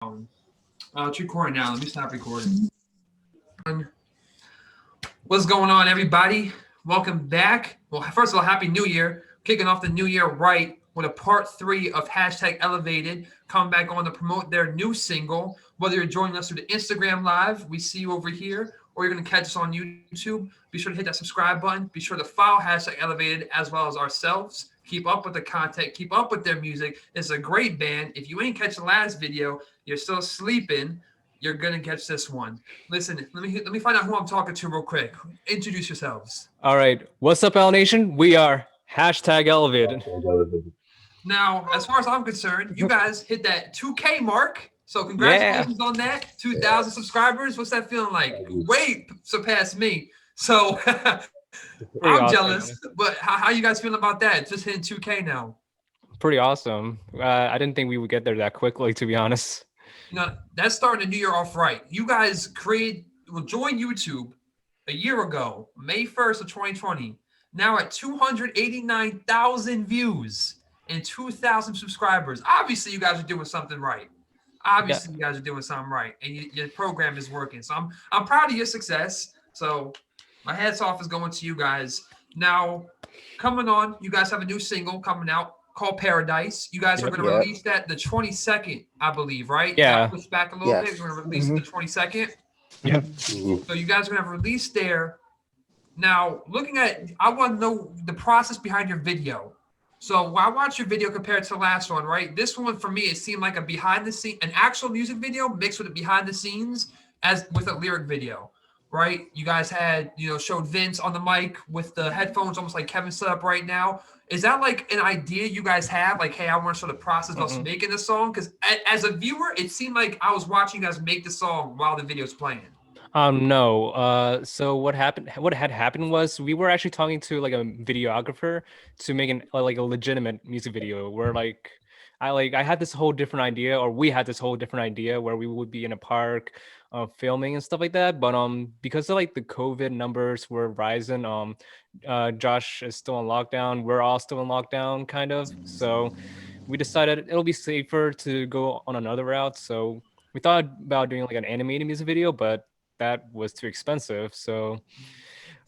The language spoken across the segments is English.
It's recording now. Let me stop recording. What's going on, everybody? Welcome back. Well, first of all, Happy New Year. Kicking off the new year right with a part 3 of #Elevated. Coming back on to promote their new single. Whether you're joining us through the Instagram Live, we see you over here, or you're going to catch us on YouTube, be sure to hit that subscribe button. Be sure to follow #Elevated as well as ourselves. Keep up with the content. Keep up with their music. It's a great band. If you ain't catch the last video, you're still sleeping. You're gonna catch this one. Listen, let me find out who I'm talking to real quick. Introduce yourselves. All right, what's up, L Nation? We are #Elevated. Now, as far as I'm concerned, you guys hit that 2K mark. So congratulations on that. 2,000 subscribers. What's that feeling like? Way surpassed me. So I'm awesome, jealous. But how you guys feeling about that? Just hitting 2K now. Pretty awesome. I didn't think we would get there that quickly, to be honest. You know, that's starting the new year off right. You guys joined YouTube a year ago, May 1st of 2020. Now at 289,000 views and 2,000 subscribers. Obviously, you guys are doing something right. You guys are doing something right, and your program is working. So I'm proud of your success. So my hats off is going to you guys. Now, coming on, you guys have a new single coming out called Paradise. You guys are going to release that the 22nd, I believe, right? Yeah. Push back a little bit. We're going to release it the 22nd. Yeah. So you guys are going to have a release there. Now, I want to know the process behind your video. So when I watched your video compared to the last one, right? This one, for me, it seemed like an actual music video mixed with a behind the scenes with a lyric video, right? You guys had, showed Vince on the mic with the headphones, almost like Kevin set up right now. Is that like an idea you guys have? Like, hey, I want to show the process of making the song? Because as a viewer, it seemed like I was watching you guys make the song while the video's playing. No. So what had happened was we were actually talking to like a videographer to make a legitimate music video where I had this whole different idea, or we had this whole different idea where we would be in a park filming and stuff like that. But because of like the COVID numbers were rising, Josh is still in lockdown. We're all still in lockdown, kind of. So we decided it'll be safer to go on another route. So we thought about doing like an animated music video, but that was too expensive. So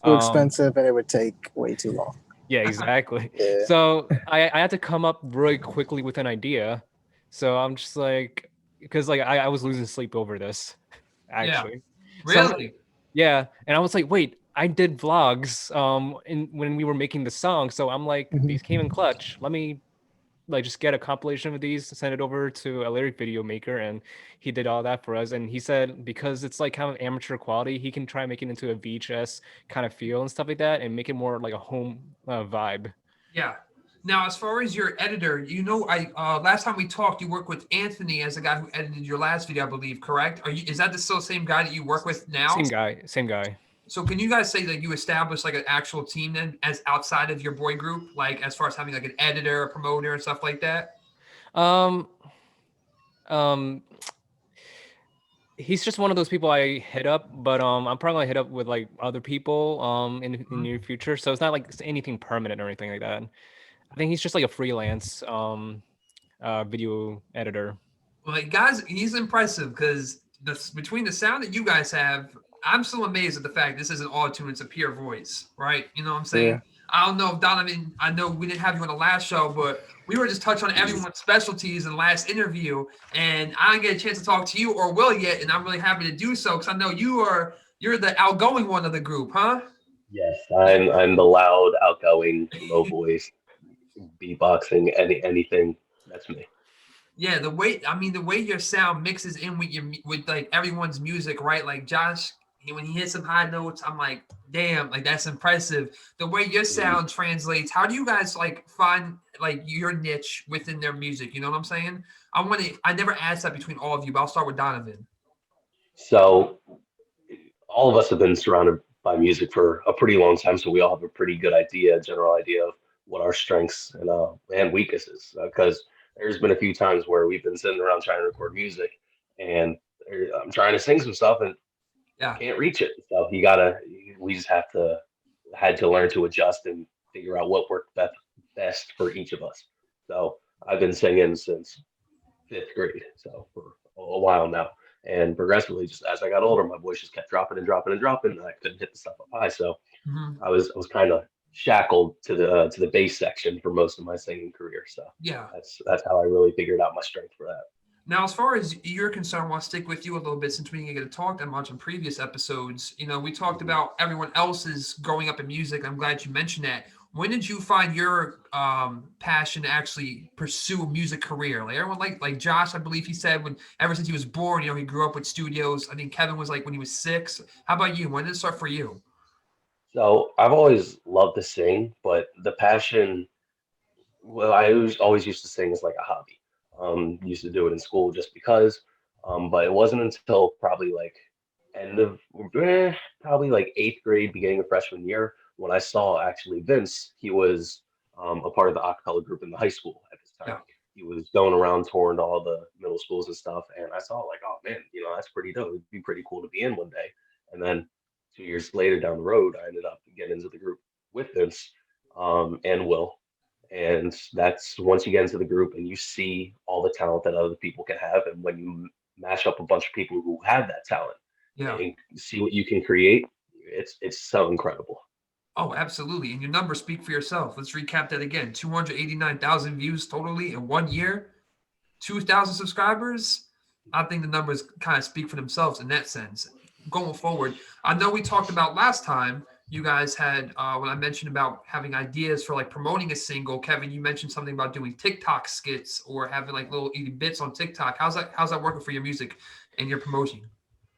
too expensive, and it would take way too long. Yeah, exactly. So I had to come up really quickly with an idea. So I'm just like, because like I was losing sleep over this, actually. Yeah. Really? So, yeah. And I was like, wait, I did vlogs when we were making the song. So I'm like, these came in clutch. Let me just get a compilation of these, send it over to a lyric video maker, and he did all that for us. And he said because it's like kind of amateur quality, he can try making it into a VHS kind of feel and stuff like that, and make it more like a home vibe. Yeah. Now, as far as your editor, I last time we talked, you worked with Anthony as the guy who edited your last video, I believe, correct? Is that still the same guy that you work with now? Same guy. So can you guys say that you established like an actual team then as outside of your boy group, like as far as having like an editor, a promoter, and stuff like that? He's just one of those people I hit up, but I'm probably gonna hit up with like other people in the near future. So it's not like anything permanent or anything like that. I think he's just like a freelance video editor. Well, like, guys, he's impressive because between the sound that you guys have, I'm still amazed at the fact this isn't auto-tune, it's a pure voice, right? You know what I'm saying? Yeah. I don't know if Donovan, I know we didn't have you on the last show, but we were just touching on everyone's specialties in the last interview, and I didn't get a chance to talk to you or Will yet, and I'm really happy to do so because I know you're the outgoing one of the group, huh? Yes, I'm the loud, outgoing, low voice, beatboxing, anything. That's me. Yeah, the way your sound mixes in with like everyone's music, right? Like Josh, when he hits some high notes, I'm like, damn, like that's impressive. The way your sound translates, how do you guys like find like your niche within their music? You know what I'm saying? I never asked that between all of you, but I'll start with Donovan. So all of us have been surrounded by music for a pretty long time, so we all have a pretty good general idea of what our strengths and weaknesses. Because there's been a few times where we've been sitting around trying to record music, and I'm trying to sing some stuff and can't reach it. So we just had to learn to adjust and figure out what worked best for each of us. So I've been singing since 5th grade, so for a while now. And progressively, just as I got older, my voice just kept dropping and dropping and dropping, and I couldn't hit the stuff up high. So Mhm. I was kind of shackled to the bass section for most of my singing career. So Yeah. that's how I really figured out my strength for that. Now, as far as you're concerned, I want to stick with you a little bit since we didn't get to talk that much in previous episodes. We talked about everyone else's growing up in music. I'm glad you mentioned that. When did you find your passion to actually pursue a music career? Like everyone, like Josh, I believe he said when ever since he was born, he grew up with studios. I think Kevin was like when he was 6. How about you? When did it start for you? So I've always loved to sing, but the passion, well, always used to sing as like a hobby. Used to do it in school just because. But it wasn't until probably like end of probably like eighth grade, beginning of freshman year, when I saw actually Vince. He was a part of the acapella group in the high school at this time. Yeah. He was going around touring to all the middle schools and stuff, and I saw like, oh man, that's pretty dope. It'd be pretty cool to be in one day. And then 2 years later down the road, I ended up getting into the group with Vince and Will. And that's once you get into the group and you see all the talent that other people can have, and when you mash up a bunch of people who have that talent Yeah. and see what you can create, it's so incredible. Oh, absolutely. And your numbers speak for yourself. Let's recap that again. 289,000 views totally in 1 year, 2,000 subscribers. I think the numbers kind of speak for themselves in that sense. Going forward, I know we talked about last time you guys had when I mentioned about having ideas for like promoting a single. Kevin, you mentioned something about doing TikTok skits or having like little bits on TikTok. How's that working for your music and your promotion?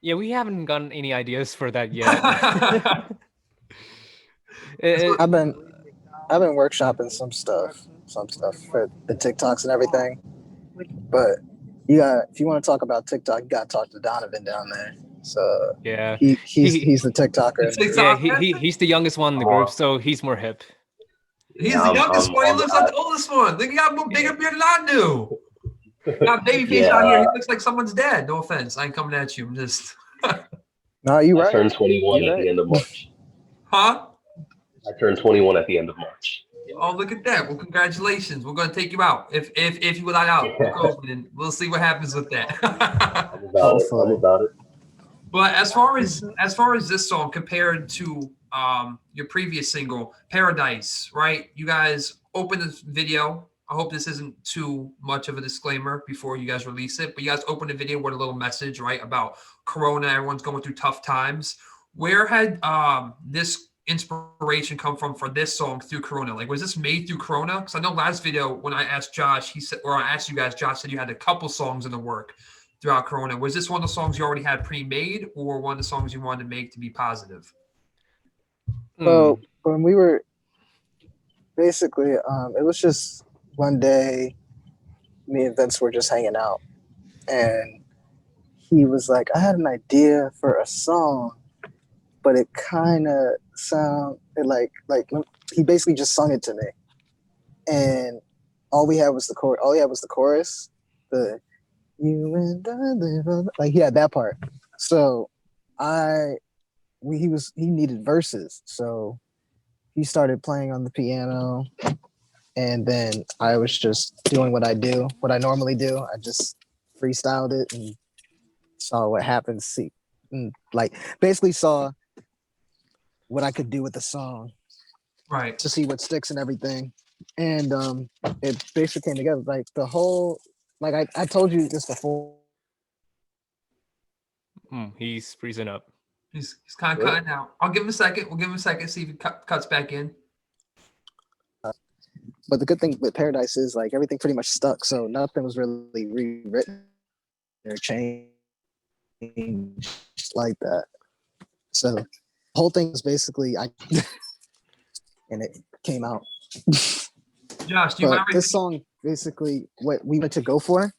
Yeah, we haven't gotten any ideas for that yet. I've been workshopping some stuff for the TikToks and everything. But if you want to talk about TikTok, you gotta talk to Donovan down there. So yeah, he's the TikToker. yeah, he's the youngest one in the group, so he's more hip. He's Yeah, the youngest I'm one. He on looks like the oldest one. Look, he got a bigger beard than I do. Got baby face Yeah, out here. He looks like someone's dad. No offense. I ain't coming at you. I'm just, No, you I right. turned 21 You at right. the end of March. huh? I turned 21 at the end of March. Yeah. Oh, look at that. Well, congratulations. We're gonna take you out. If you would like out, we'll see what happens with that. I'm about it. I'm Hopefully. about it. But as far as this song compared to your previous single, Paradise, right? You guys open this video. I hope this isn't too much of a disclaimer before you guys release it, but you guys open the video with a little message, right, about Corona. Everyone's going through tough times. Where had this inspiration come from for this song through Corona? Like, was this made through Corona? Because I know last video when I asked Josh, he said, or I asked you guys, Josh said you had a couple songs in the work throughout Corona. Was this one of the songs you already had pre-made, or one of the songs you wanted to make to be positive? So when we were basically, it was just one day, me and Vince were just hanging out, and he was like, "I had an idea for a song, but it kind of sounded like he basically just sung it to me, and all we had was the chorus. All he had was the chorus, the you and I live on, like he had that part. So he needed verses, so he started playing on the piano, and then I was just doing what I normally do. I just freestyled it and saw what happened. Like basically saw what I could do with the song, Right. to see what sticks and everything. And it basically came together. Like the whole, like I told you this before. He's freezing up. He's kind of cutting out. I'll give him a second. We'll give him a second, see if he cuts back in. But the good thing with Paradise is like everything pretty much stuck. So nothing was really rewritten or changed like that. So the whole thing is basically and it came out. Josh, do you mind this song basically what we went to go for.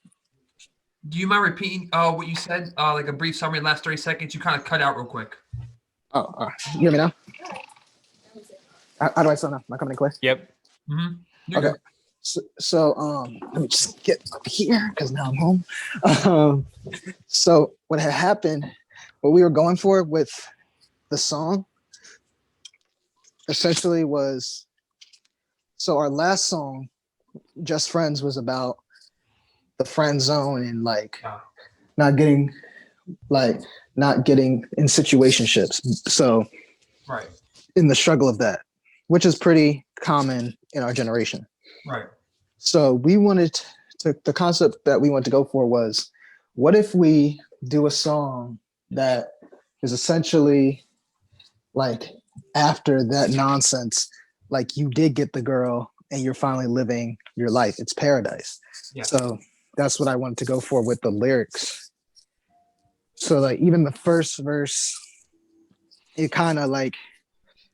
Do you mind repeating what you said? Like a brief summary, last 30 seconds. You kind of cut out real quick. Oh, you hear me now? How do I sound now? Am I coming in clear? Yep. Mm-hmm. Okay. So let me just get up here because now I'm home. So what had happened, what we were going for with the song, essentially was, so our last song, Just Friends, was about the friend zone and like not getting like not getting in situationships. So Right. in the struggle of that, which is pretty common in our generation. Right. So we wanted to, the concept that we wanted to go for was, what if we do a song that is essentially like after that nonsense, like you did get the girl and you're finally living your life. It's paradise. Yeah. So that's what I wanted to go for with the lyrics. So like even the first verse, it kind of like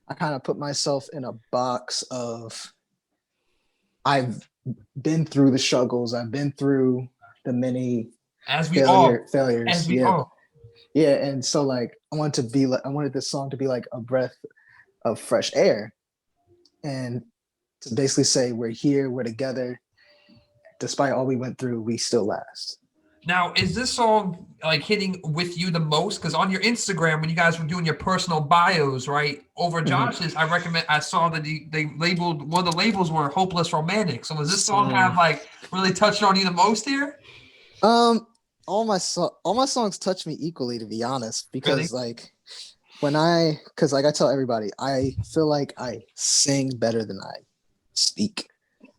I kind of put myself in a box of I've been through the struggles, I've been through the many As we all. failures. As we Yeah. all. Yeah. And so like I wanted this song to be like a breath of fresh air. And to basically say we're here, we're together. Despite all we went through, we still last. Now, is this song like hitting with you the most? Because on your Instagram, when you guys were doing your personal bios, right, over Josh's, I saw that they labeled, one of the labels were hopeless romantic. So was this song kind of like really touching on you the most here? All my songs touch me equally, to be honest, because Really? like because like I tell everybody, I feel like I sing better than I speak.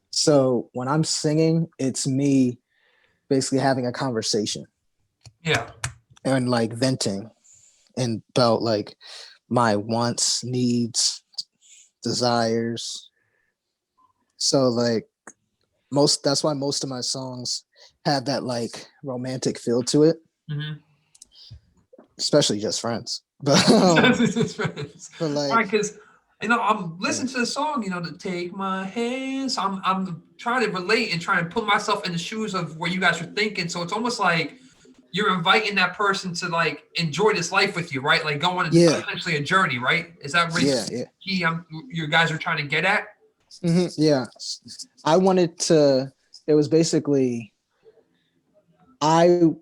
So when I'm singing, it's me basically having a conversation Yeah. and like venting and about like my wants, needs, desires. So like that's why most of my songs have that like romantic feel to it, especially Just Friends. But like, right, because I'm listening to the song, to take my hands. I'm trying to relate and trying to put myself in the shoes of where you guys are thinking. So it's almost like you're inviting that person to like enjoy this life with you, right? Like go on essentially a journey, right? Is that really key? You guys are trying to get at? Yeah, I wanted to. It was basically when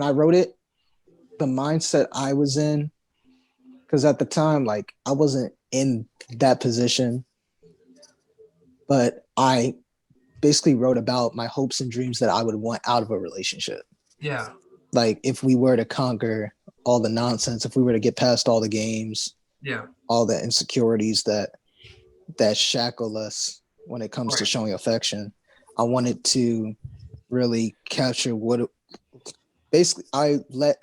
I wrote it, the mindset I was in, because at the time, like I wasn't in that position, but I basically wrote about my hopes and dreams that I would want out of a relationship. Yeah. Like if we were to conquer all the nonsense, if we were to get past all the games, all the insecurities that shackle us when it comes to showing affection, I wanted to really capture basically I let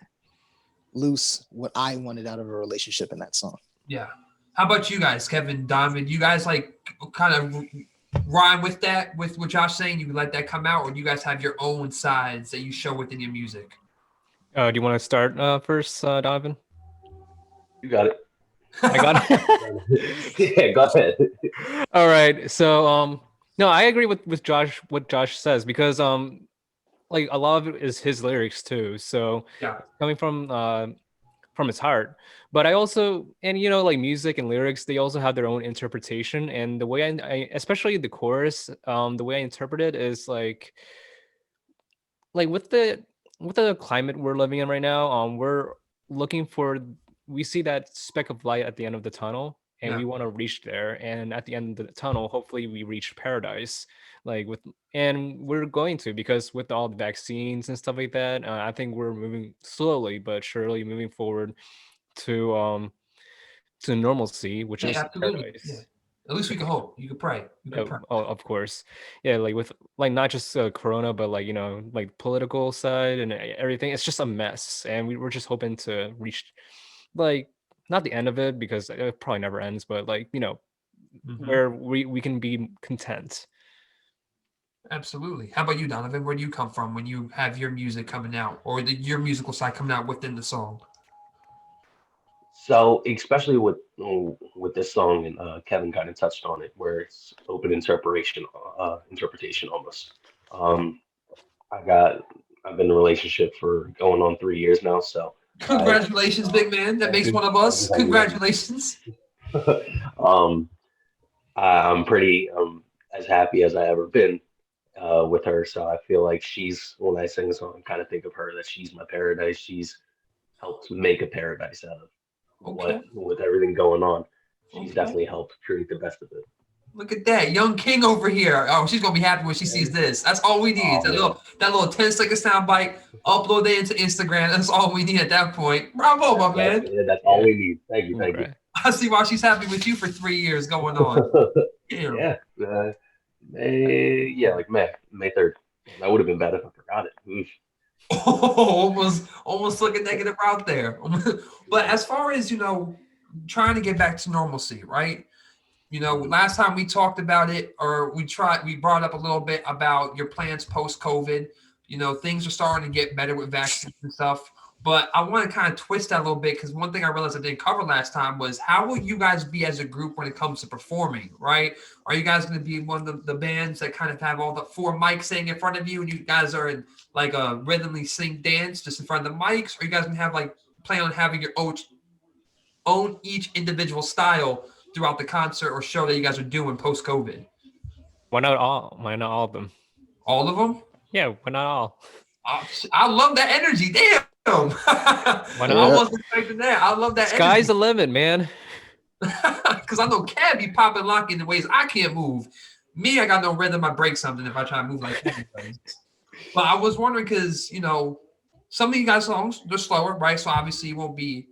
loose what I wanted out of a relationship in that song. Yeah. How about you guys, Kevin, Donovan? You guys like kind of rhyme with that, with what Josh saying? You let that come out, or do you guys have your own sides that you show within your music? Do you want to start first, Donovan? You got it. I got it. Yeah, go ahead. All right. So no, I agree with Josh, what Josh says, because like a lot of it is his lyrics too. So coming from his heart. But I also, and like music and lyrics, they also have their own interpretation. And the way I especially the chorus, the way I interpret it is like with the climate we're living in right now, we're looking for, we see that speck of light at the end of the tunnel, and we want to reach there. And at the end of the tunnel, hopefully we reach paradise, and we're going to, because with all the vaccines and stuff like that, I think we're moving slowly but surely moving forward to normalcy, which is paradise. Yeah. At least we can hope. You can pray. Of course. Yeah, like with not just Corona, but like political side and everything. It's just a mess, and we're just hoping to reach not the end of it, because it probably never ends, but where we can be content. Absolutely. How about you, Donovan? Where do you come from when you have your music coming out, or your musical side coming out within the song? So especially with this song, and Kevin kind of touched on it, where it's open interpretation almost. I've been in a relationship for going on 3 years now, so congratulations, big man. That makes one of us. Congratulations. I'm pretty as happy as I ever been with her. So I feel like when I sing a song, I kind of think of her, that she's my paradise. She's helped make a paradise out of with everything going on. She's definitely helped create the best of it. Look at that, young king over here. Oh, she's gonna be happy when she sees this. That's all we need. Oh, That little 10-second sound bite. Upload it into Instagram. That's all we need at that point. Bravo, my man. that's all we need. Thank you, thank you. Right. I see why she's happy with you for 3 years going on. Damn. Yeah, like May 3rd. That would have been bad if I forgot it. Oof. Oh, almost took a negative route there. But as far as trying to get back to normalcy, right? Last time we talked about it, or we brought up a little bit about your plans post-COVID. Things are starting to get better with vaccines and stuff. But I want to kind of twist that a little bit because one thing I realized I didn't cover last time was how will you guys be as a group when it comes to performing, right? Are you guys going to be one of the bands that kind of have all the 4 mics sitting in front of you and you guys are in like a rhythmically sync dance just in front of the mics? Or are you guys going to have plan on having your own each individual style throughout the concert or show that you guys are doing post-COVID? Why not all? Why not all of them? All of them? Yeah, why not all? I love that energy. Damn. Why not? I wasn't expecting that. I love that Sky's the energy. limit, man. Because I know Kev be popping lock in the ways I can't move. Me, I got no rhythm. I break something if I try to move like Kev does. But I was wondering because, some of you guys' songs, they're slower, right? So obviously you won't be,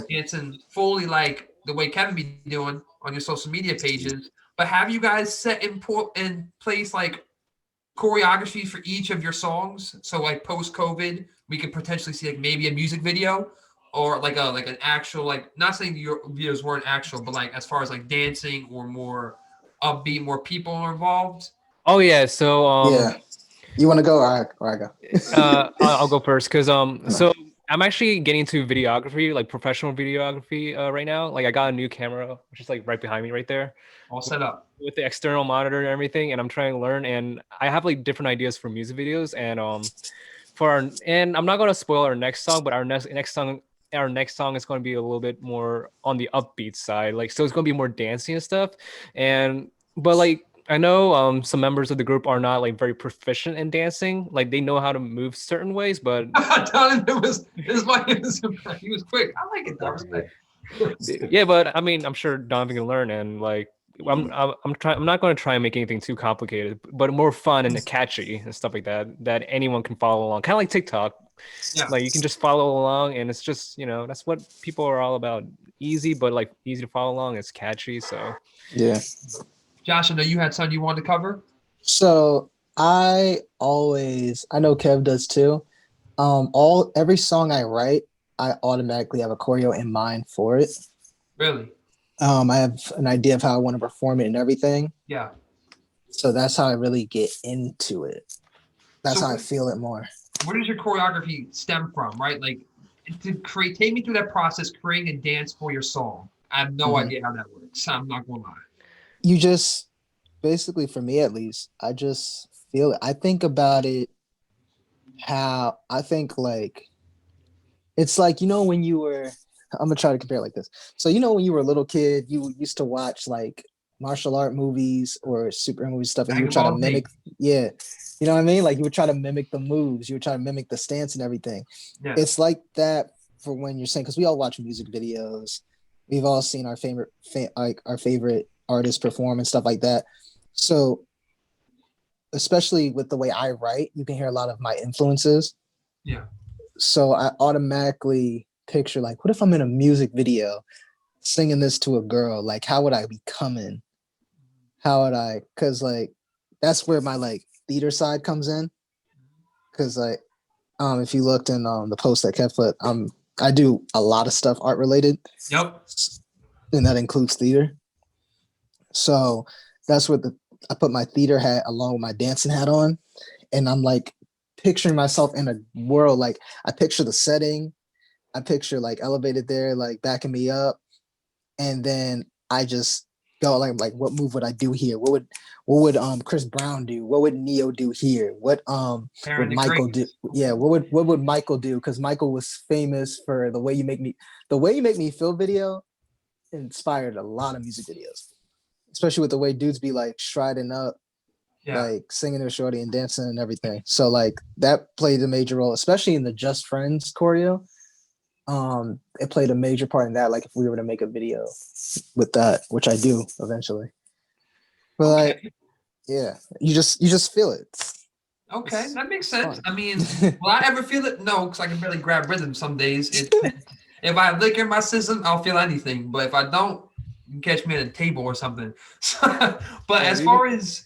dancing fully like the way Kevin be doing on your social media pages. But have you guys set in place like choreography for each of your songs? So like post-COVID, we could potentially see like maybe a music video or like an actual, like, not saying your videos weren't actual, but like as far as like dancing or more upbeat, more people are involved. Oh yeah, so Yeah. You want to go or I go? I'll go first because so I'm actually getting into videography, like professional videography right now. Like I got a new camera, which is like right behind me right there. All set up. With the external monitor and everything, and I'm trying to learn, and I have like different ideas for music videos, and and I'm not gonna spoil our next song, but our next song is going to be a little bit more on the upbeat side, like, so it's going to be more dancing and stuff, but like I know some members of the group are not like very proficient in dancing, like they know how to move certain ways, but Donovan he was quick. I like it though. Respect. yeah, but I mean, I'm sure Donovan can learn, and like I'm not going to try and make anything too complicated, but more fun and catchy and stuff like that anyone can follow along, kind of like TikTok. Yeah. Like you can just follow along, and it's just that's what people are all about. Easy, but like easy to follow along. It's catchy, so Yeah. Josh, I know you had something you wanted to cover. So I know Kev does too. Every song I write, I automatically have a choreo in mind for it. Really? I have an idea of how I want to perform it and everything. Yeah. So that's how I really get into it. That's So how I feel it more. Where does your choreography stem from, right? Like take me through that process, creating a dance for your song. I have no idea how that works. I'm not gonna lie. You just basically, for me at least, I just feel it. I think about it how I think like it's like, when you were, I'm gonna try to compare it like this. So when you were a little kid, you used to watch like martial art movies or super movie stuff, and you would try to mimic, you know what I mean? Like you would try to mimic the moves, you would try to mimic the stance and everything. Yeah. It's like that for when you're saying, because we all watch music videos, we've all seen our favorite our favorite artists perform and stuff like that. So especially with the way I write, you can hear a lot of my influences. Yeah. So I automatically picture like, what if I'm in a music video singing this to a girl? Like, how would I be coming? How would I? Because like that's where my like theater side comes in. Because like if you looked in the post that Kev put, I do a lot of stuff art related. Yep. And that includes theater. So that's what I put my theater hat along with my dancing hat on, and I'm like picturing myself in a world. Like I picture the setting, I picture like Elevated there, like backing me up, and then I just go like what move would I do here? What would Chris Brown do? What would Neo do here? What would Michael do? Yeah, what would Michael do? Because Michael was famous for the way you make me feel video. Inspired a lot of music videos, especially with the way dudes be like striding up, like singing to shorty and dancing and everything. So like that played a major role, especially in the Just Friends choreo. It played a major part in that. Like if we were to make a video with that, which I do eventually. But Okay. like, yeah, you just feel it. Okay, that makes sense. fun. I mean, will I ever feel it? No, because I can barely grab rhythm some days. If I have liquor in my system, I'll feel anything. But if I don't, you can catch me at a table or something. But Oh, as far as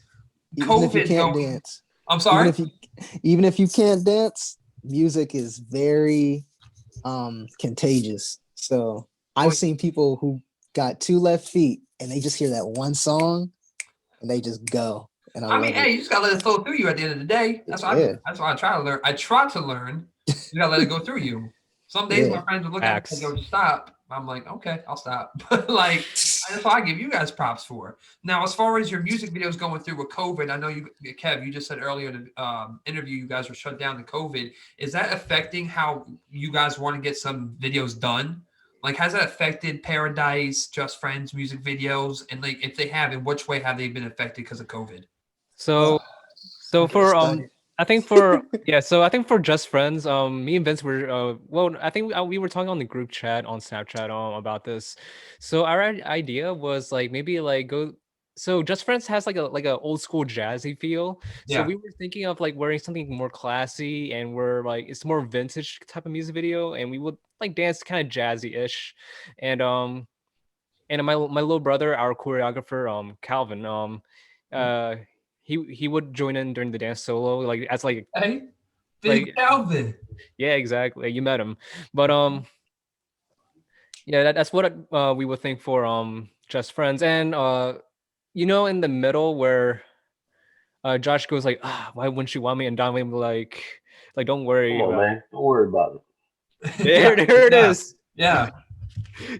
even if you COVID can't going, dance, I'm even sorry. if you can't dance, music is very contagious. So I've Well, seen people who got two left feet and they just hear that one song and they just go. And I I mean, love hey, it. you just gotta let it flow through you at the end of the day. That's what I do. Yeah. That's why I try to learn. I try to learn. You gotta let it go through you. Some days Yeah. my friends would look at me and Facts. go, "Stop." I'm like, "Okay, I'll stop." But like, that's what I give you guys props for. Now, as far as your music videos going through with COVID, I know you, Kev, you just said earlier in the interview you guys were shut down to COVID. Is that affecting how you guys want to get some videos done? Like, has that affected Paradise, Just Friends music videos? And like, if they have, in which way have they been affected because of COVID? Oh, So I'll get for started. I think for yeah, so I think for Just Friends, me and Vince were well, I think we were talking on the group chat on Snapchat about this. So our idea was like maybe like go. So Just Friends has like a old school jazzy feel. So Yeah. we were thinking of like wearing something more classy, and we're like it's more vintage type of music video, and we would like dance kind of jazzy ish, and my little brother, our choreographer, Calvin, uh, he would join in during the dance solo, like as Hey, Big like Calvin. yeah, exactly. You met him, but yeah, that's what we would think for Just Friends, and in the middle where Josh goes like, why wouldn't you want me? And Donovan like don't Come worry on, about man. Don't worry about it. Yeah, there it yeah, is. yeah.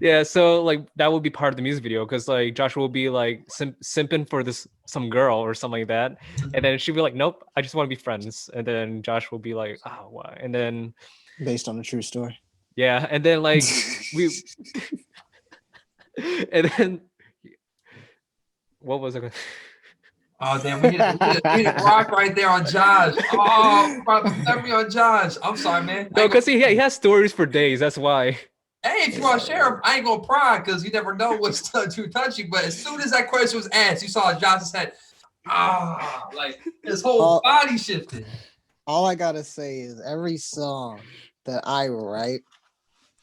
Yeah, so like that will be part of the music video because like Josh will be like simping for this some girl or something like that, and then she'll be like, "Nope, I just want to be friends," and then Josh will be like, "Oh, why?" And then Based on a true story. yeah, and then like we, and then what was it? Oh damn, we hit rock right there on Josh. Oh, memory on Josh. I'm sorry, man. I No, ain't gonna because he has stories for days. That's why. Hey, if you want to share them, I ain't gonna pry because you never know what's too touchy. But as soon as that question was asked, you saw Josh's head. Like his whole all, body shifted. all I gotta say is every song that I write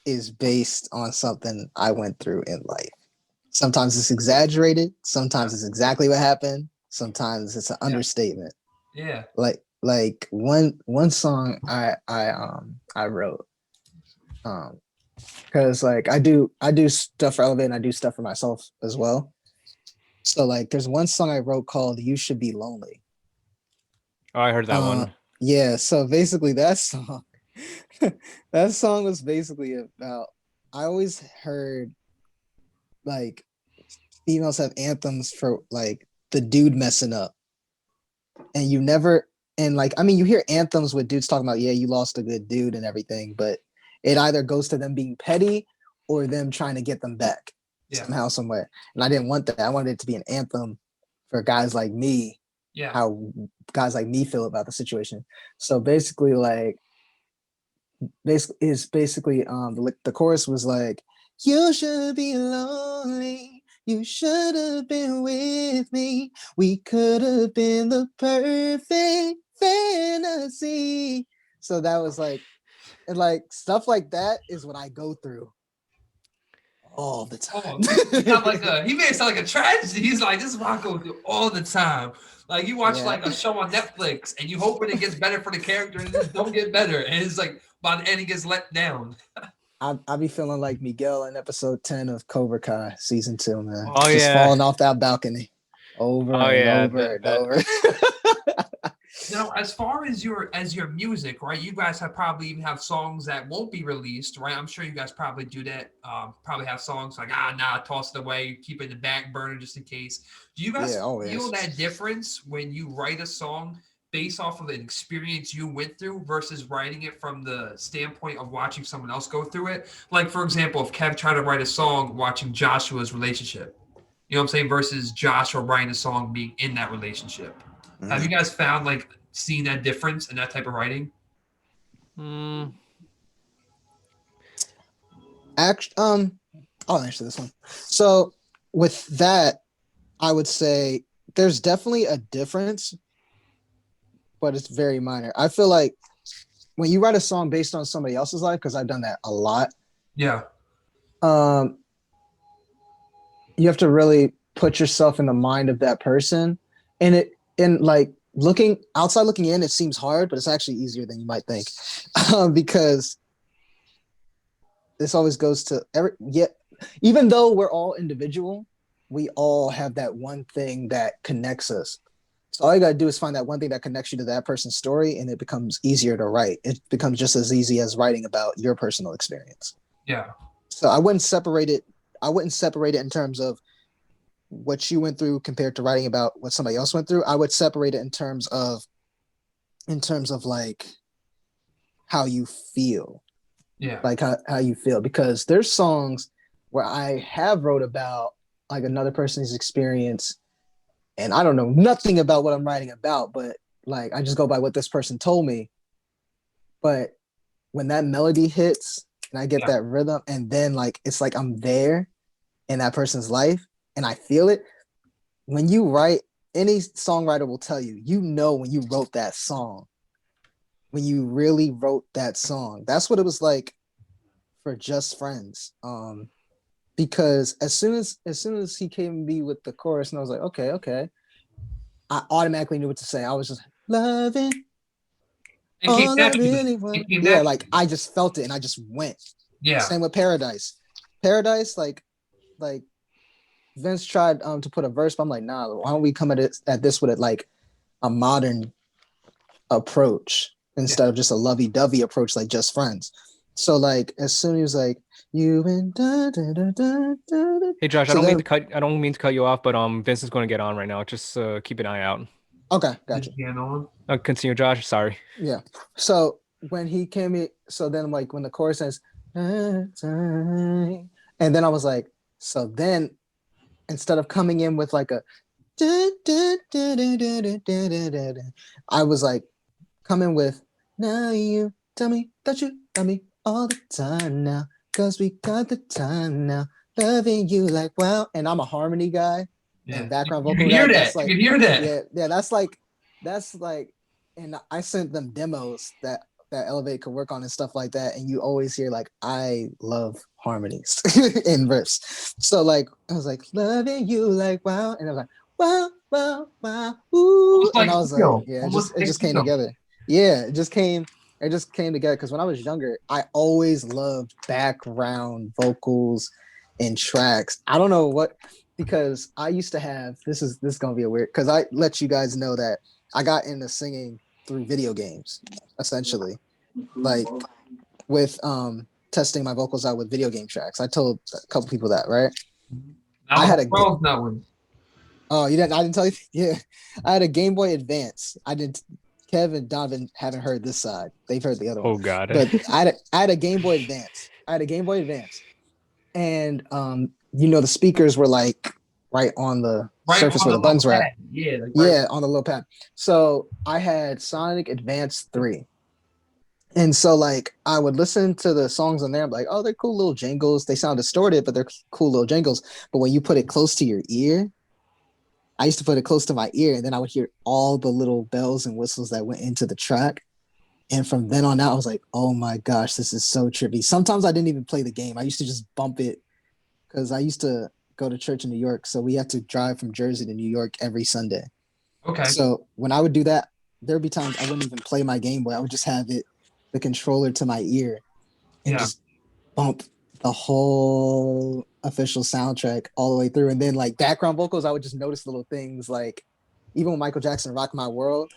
is based on something I went through in life. Sometimes it's exaggerated, sometimes it's exactly what happened, sometimes it's an Yeah. understatement. Yeah. Like one song I wrote because like I do stuff for Elevate and I do stuff for myself as well. So like there's one song I wrote called You Should Be Lonely. Oh, I heard that one. Yeah, so basically that song that song was basically about I always heard like females have anthems for like the dude messing up. And you never and like I mean you hear anthems with dudes talking about, yeah, you lost a good dude and everything, but it either goes to them being petty or them trying to get them back Yeah. somehow, somewhere. And I didn't want that. I wanted it to be an anthem for guys like me, Yeah. how guys like me feel about the situation. So basically, like basically the chorus was like, you should be lonely, you should have been with me, we could have been the perfect fantasy. So that was like, and like stuff like that is what I go through all the Oh, he sound like time. he made it sound like a tragedy. He's like, this is what I go through all the time. Like you watch Yeah. like a show on Netflix and you hoping it gets better for the character and it just don't get better. And it's like by the end he gets let down. I'll be feeling like Miguel in episode 10 of Cobra Kai season 2, man. Oh Just yeah. falling off that balcony over Oh and yeah. over and That over. Now, as far as your music, right? You guys have probably even have songs that won't be released, right? I'm sure you guys probably do that. Probably have songs like toss it away, keep it in the back burner just in case. Do you guys Yeah, feel always. that difference when you write a song based off of an experience you went through versus writing it from the standpoint of watching someone else go through it? Like, for example, if Kev tried to write a song watching Joshua's relationship, you know what I'm saying, versus Joshua writing a song being in that relationship. Have you guys found like seen that difference in that type of writing? mm, I'll answer this one. So with that, I would say there's definitely a difference, but it's very minor. I feel like when you write a song based on somebody else's life, because I've done that a lot. Yeah. You have to really put yourself in the mind of that person, and like looking in, it seems hard, but it's actually easier than you might think, because this always goes to even though we're all individual, we all have that one thing that connects us. So all you gotta do is find that one thing that connects you to that person's story, and it becomes easier to write. It becomes just as easy as writing about your personal experience. Yeah. So I wouldn't separate it in terms of what you went through compared to writing about what somebody else went through. I would separate it in terms of like how you feel. Yeah. Like how you feel, because there's songs where I have wrote about like another person's experience, and I don't know nothing about what I'm writing about, but like I just go by what this person told me. But when that melody hits and I get that rhythm, and then like it's like I'm there in that person's life and I feel it. When you write, any songwriter will tell you, when you wrote that song, when you really wrote that song. That's what it was like for Just Friends. Because as soon as he came to me with the chorus, and I was like, okay, I automatically knew what to say. I was just loving all I really want. Yeah, like I just felt it and I just went. Yeah. Same with Paradise. Paradise, like Vince tried to put a verse, but I'm like, nah, why don't we come at this with like a modern approach instead of just a lovey-dovey approach like Just Friends. So like as soon as he was like, you and Hey Josh, I don't mean to cut you off, but Vince is going to get on right now. Just keep an eye out. Okay, gotcha. Continue, Josh. Sorry. Yeah. So when he came in, so then like when the chorus says, and then I was like, so then instead of coming in with like a, I was like coming with, now you tell me that you love me all the time now, cause we got the time now, loving you like wow. And I'm a harmony guy and background vocal guy. You can hear that. Yeah, that's like, and I sent them demos that Elevate could work on and stuff like that, and you always hear like, I love harmonies in verse. So like I was like, loving you like wow, and I was like, wow, ooh, and I was like, yeah, it just came together. Yeah, it just came together, because when I was younger, I always loved background vocals and tracks. I don't know what, because I used to have, this is gonna be a weird, because I let you guys know that I got into singing through video games, essentially, like with testing my vocals out with video game tracks. I told a couple people that, right? I had a Oh, you didn't? I didn't tell you. Yeah, I had a Game Boy Advance. I didn't. Kev and Donovan haven't heard this side. They've heard the other one. Oh God! But I had a Game Boy Advance. And the speakers were like right on the surface where the buttons were at. Yeah, on the little pad. So I had Sonic Advance 3. And so like I would listen to the songs on there, I'm like, oh, they're cool little jingles. They sound distorted, but they're cool little jingles. But when you put it close to your ear, I used to put it close to my ear, and then I would hear all the little bells and whistles that went into the track. And from then on out, I was like, oh my gosh, this is so trippy. Sometimes I didn't even play the game. I used to just bump it, because I used to go to church in New York. So we had to drive from Jersey to New York every Sunday. Okay. So when I would do that, there'd be times I wouldn't even play my Game Boy. I would just have the controller to my ear and just bump the whole official soundtrack all the way through. And then like background vocals, I would just notice little things, like even when Michael Jackson Rock My World,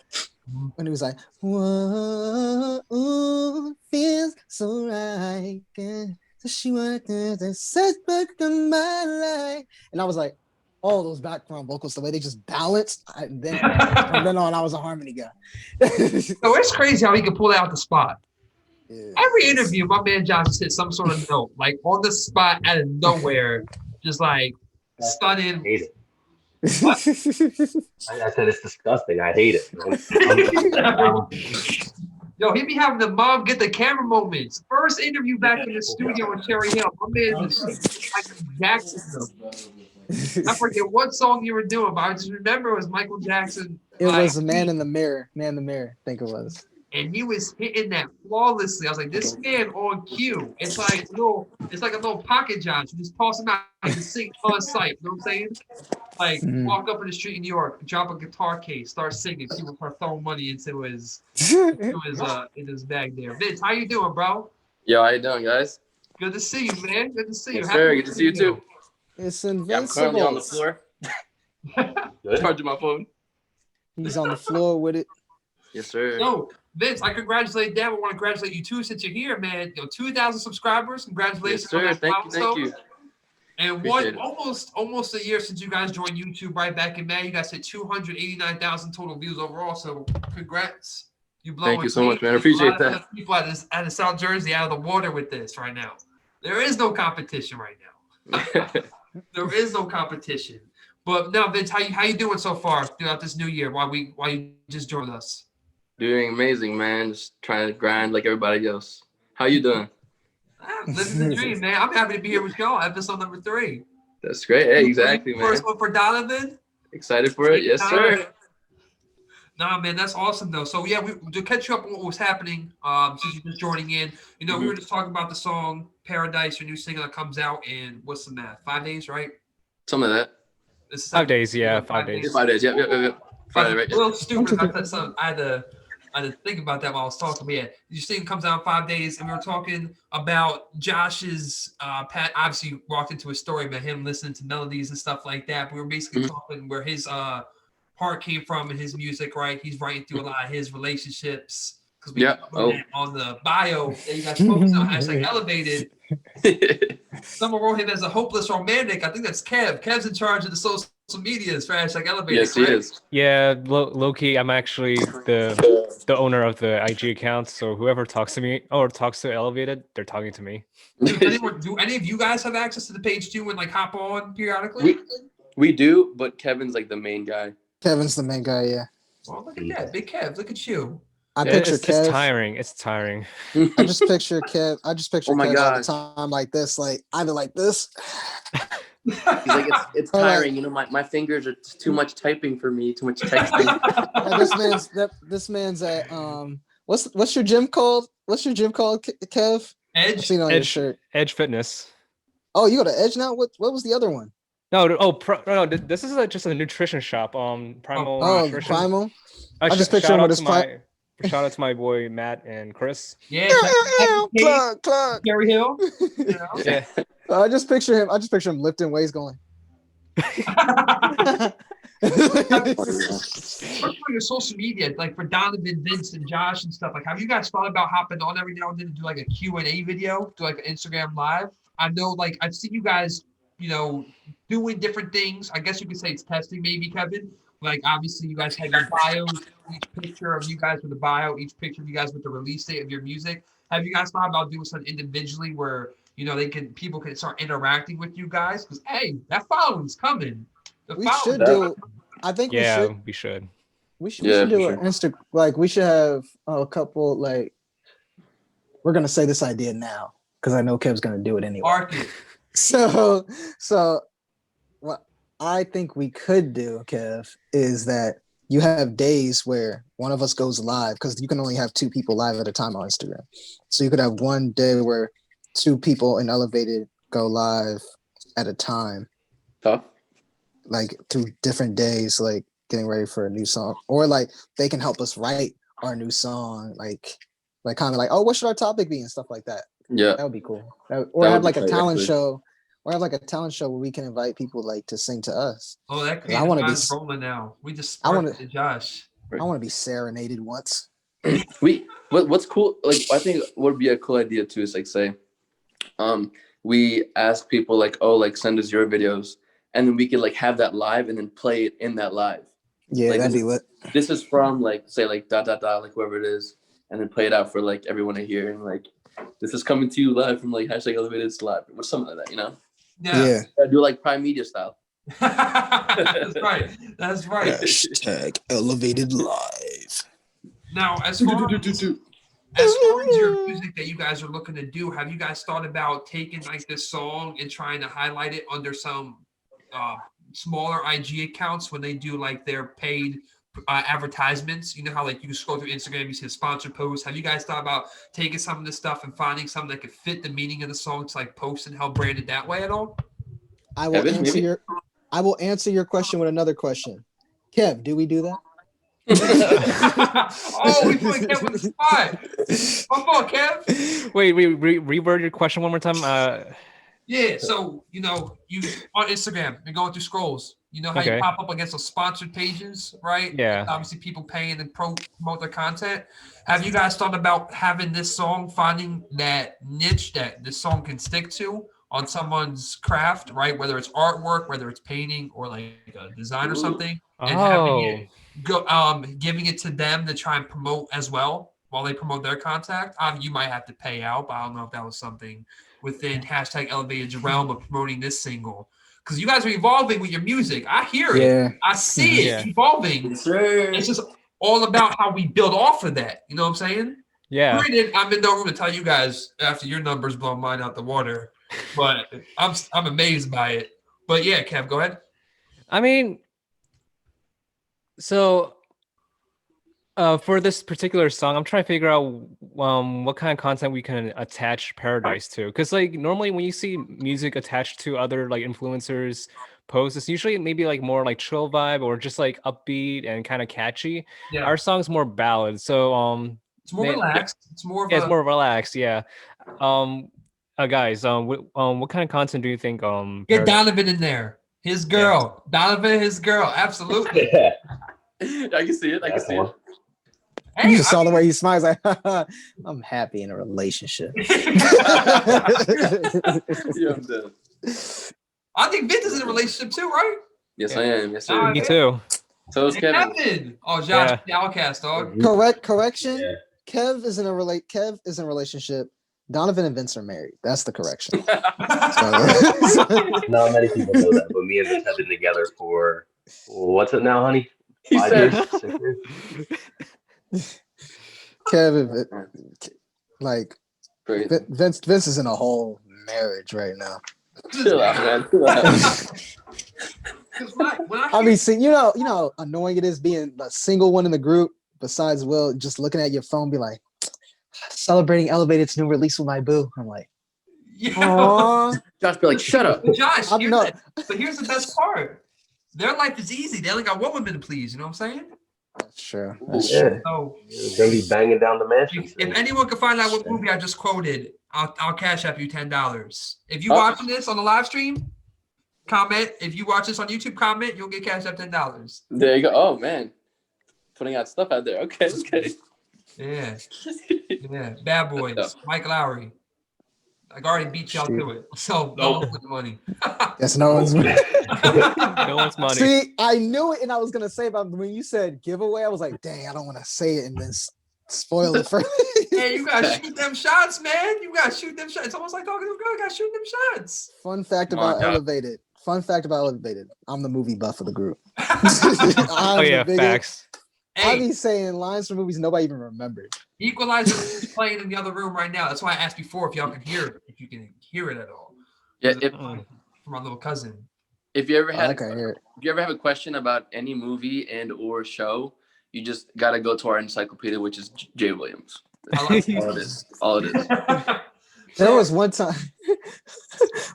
when he was like, whoa, ooh, feels so right, so she wanted to set back in my life. And I was like, all those background vocals, the way they just balanced, and then from then on, I was a harmony guy. So it's crazy how he can pull that out the spot. Yeah. Every interview, my man Josh just hit some sort of note, like on the spot out of nowhere, just like stunning. I hate it. I said it's disgusting. I hate it. Yo, he be having the mom get the camera moments. First interview back in the studio in Cherry Hill. My man just like Jackson. I forget what song you were doing, but I just remember it was Michael Jackson. It was a Man in the Mirror. Man in the Mirror, I think it was. And he was hitting that flawlessly. I was like, this man on cue. It's like a little pocket Josh. You just toss him out. He can sing on sight. You know what I'm saying? Like walk up in the street in New York, drop a guitar case, start singing. People start throwing money into his bag there. Vince, how you doing, bro? Yo, how you doing, guys? Good to see you, man. Good to see you. Yes, sir. Good to see you too. It's Yeah, I'm invincible. currently on the floor. Charging my phone. He's on the floor with it. Yes, sir. So, Vince, I congratulate Dad. I want to congratulate you too since you're here, man. 2,000 subscribers. Congratulations. Yes, sir. Thank you. And Appreciate almost a year since you guys joined YouTube right back in May. You guys hit 289,000 total views overall. So congrats. You blowing. Thank you so much, man. I appreciate that. People out of South Jersey out of the water with this right now. There is no competition right now. There is no competition. But now, Vince, how you doing so far throughout this new year? Why you just joined us? Doing amazing, man. Just trying to grind like everybody else. How you doing? Living the dream, man. I'm happy to be here with y'all. Episode number 3. That's great. Hey, exactly, man. First one for Donovan. Excited for it? Yes, sir. Nah, man, that's awesome though. So yeah, to catch you up on what was happening, since you're just joining in, we were just talking about the song Paradise, your new single that comes out in what's the math? 5 days, right? Some of that. This is 5 days, yeah, 5 days. 5 days. Yep. Friday, right? A little stupid. I had to think about that while I was talking. But yeah, your single comes out in 5 days, and we were talking about Josh's. Pat obviously walked into a story about him listening to melodies and stuff like that. But we were basically talking where his heart came from in his music. Right, he's writing through a lot of his relationships because we put that on the bio that you guys focus on #elevated. Someone wrote him as a hopeless romantic. I think that's Kev. Kev's in charge of the social medias for #elevated. Yes, he is. Yeah, low key, I'm actually the owner of the IG account. So whoever talks to me or talks to Elevated, they're talking to me. Do any of you guys have access to the page too and like hop on periodically? We do, but Kevin's like the main guy. Kevin's the main guy, yeah. Well, look at that, big Kev. Look at you. I picture Kev. It's tiring. It's tiring. I just picture Kev. Oh my Kev God. all the time like this, like either like this. He's like, it's tiring. My fingers are too much typing for me. Too much texting. This man's at what's your gym called? What's your gym called, Kev? Edge. I've seen it on your shirt. Edge Fitness. Oh, you go to Edge now? What was the other one? No, this is just a nutrition shop. Primal Nutrition. Primal. I just picture him with his shout out to my boy Matt and Chris. Yeah. Plug. Gary Hill. Yeah. I just picture him lifting weights, going. On your social media, like for Donovan, Vince, and Josh and stuff, like have you guys thought about hopping on every now and then to do like a Q&A video, do like an Instagram live? I know, like I've seen you guys, doing different things. I guess you could say it's testing, maybe, Kevin. Like obviously, you guys have your bios, each picture of you guys with the bio, each picture of you guys with the release date of your music. Have you guys thought about doing something individually where people can start interacting with you guys? Because hey, that following's coming. We should do. I think we should. We should do an Insta. Like we should have a couple. Like we're gonna say this idea now because I know Kev's gonna do it anyway. Market. So what I think we could do, Kev, is that you have days where one of us goes live because you can only have 2 people live at a time on Instagram. So you could have one day where 2 people in Elevated go live at a time. Tough. Like through different days, like getting ready for a new song, or like they can help us write our new song, like kind of like, oh, what should our topic be and stuff like that. Yeah, that would be cool. Or have like a talent show, where we can invite people like to sing to us. Oh, that I want to be rolling now. We just sparked to Josh. I want to be serenaded once. What's cool? Like I think what would be a cool idea too is like say, we ask people like, oh, like send us your videos. And then we could like have that live and then play it in that live. Yeah, like, that'd be lit. This is from like say like ... like whoever it is, and then play it out for like everyone to hear and like this is coming to you live from like #elevated live or something like that, Yeah. Do like Prime Media style. That's right. #elevated live. Now, as far as your music that you guys are looking to do, have you guys thought about taking like this song and trying to highlight it under some smaller IG accounts when they do like their paid advertisements. You know how like you can scroll through Instagram, you see a sponsored post. Have you guys thought about taking some of this stuff and finding something that could fit the meaning of the song to like post and help brand it that way at all? I will answer your question with another question. Kev, do we do that? Oh, we put Kev on the spot. Come on, Kev. Wait, reword your question one more time. Yeah, so you on Instagram, you're going through scrolls. You know how you pop up against those sponsored pages, right? Yeah. It's obviously, people paying and promote their content. Have you guys thought about having this song, finding that niche that this song can stick to on someone's craft, right? Whether it's artwork, whether it's painting, or like a design or something, and having it giving it to them to try and promote as well while they promote their contact. You might have to pay out, but I don't know if that was something within #Elevated's realm of promoting this single, because you guys are evolving with your music. I hear it, I see it evolving. Yes, sir. It's just all about how we build off of that. You know what I'm saying? Yeah. Granted, I'm in no room to tell you guys after your numbers blow mine out the water, but I'm amazed by it. But yeah, Kev, go ahead. I mean, so for this particular song, I'm trying to figure out what kind of content we can attach Paradise to, because like normally when you see music attached to other like influencers posts, it's usually maybe like more like chill vibe or just like upbeat and kind of catchy. Yeah. Our song's more ballad, so it's more relaxed. It's more it's more relaxed. Yeah. Guys, what kind of content do you think get Donovan in there? His girl, Donovan, his girl, absolutely. I can see it. I can see it. Hey, you just saw the way he smiles. Like, I'm happy in a relationship. Yeah, I'm dead. I think Vince is in a relationship too, right? Yes, I am. Yes, sir. Me too. So is Kevin. Oh, Josh, the outcast, dog. Correction. Yeah. Kev is in a relationship. Donovan and Vince are married. That's the correction. Not many people know that, but me and Vince have been together for what's it now, honey? He 5 said. years, 6 years. Kevin, like Vince is in a whole marriage right now. Chill out, man. Chill out. I mean, see, you know how annoying it is being a single one in the group. Besides Will, just looking at your phone, be like, celebrating Elevated's new release with my boo. I'm like, yeah. Josh be like, shut up. Josh, but here's the best part. Their life is easy. They only got one woman to please. You know what I'm saying? That's true. So you're gonna be banging down the mansion. If anyone can find out what movie I just quoted, I'll cash up you $10. If you watching this on the live stream, comment. If you watch this on YouTube, comment. You'll get cash up $10. There you go. Oh man, putting out stuff out there. Okay. Yeah. Bad Boys. Mike Lowry. I already beat y'all to it. So no one's with the money. Yes, no one's money. No one's money. See, I knew it, and I was gonna say about when you said giveaway, I was like, dang, I don't want to say it and then spoil it for. Hey, you gotta shoot them shots, man. You gotta shoot them shots. It's almost like talking to a girl. You gotta shoot them shots. Fun fact about Elevated. I'm the movie buff of the group. Facts. I be saying lines from movies nobody even remembered. Equalizer is playing in the other room right now. That's why I asked before if y'all can hear it, if you can hear it at all. Yeah, from my little cousin. If you ever have a question about any movie and or show, you just gotta go to our encyclopedia, which is Jay Williams. All it is. There was one time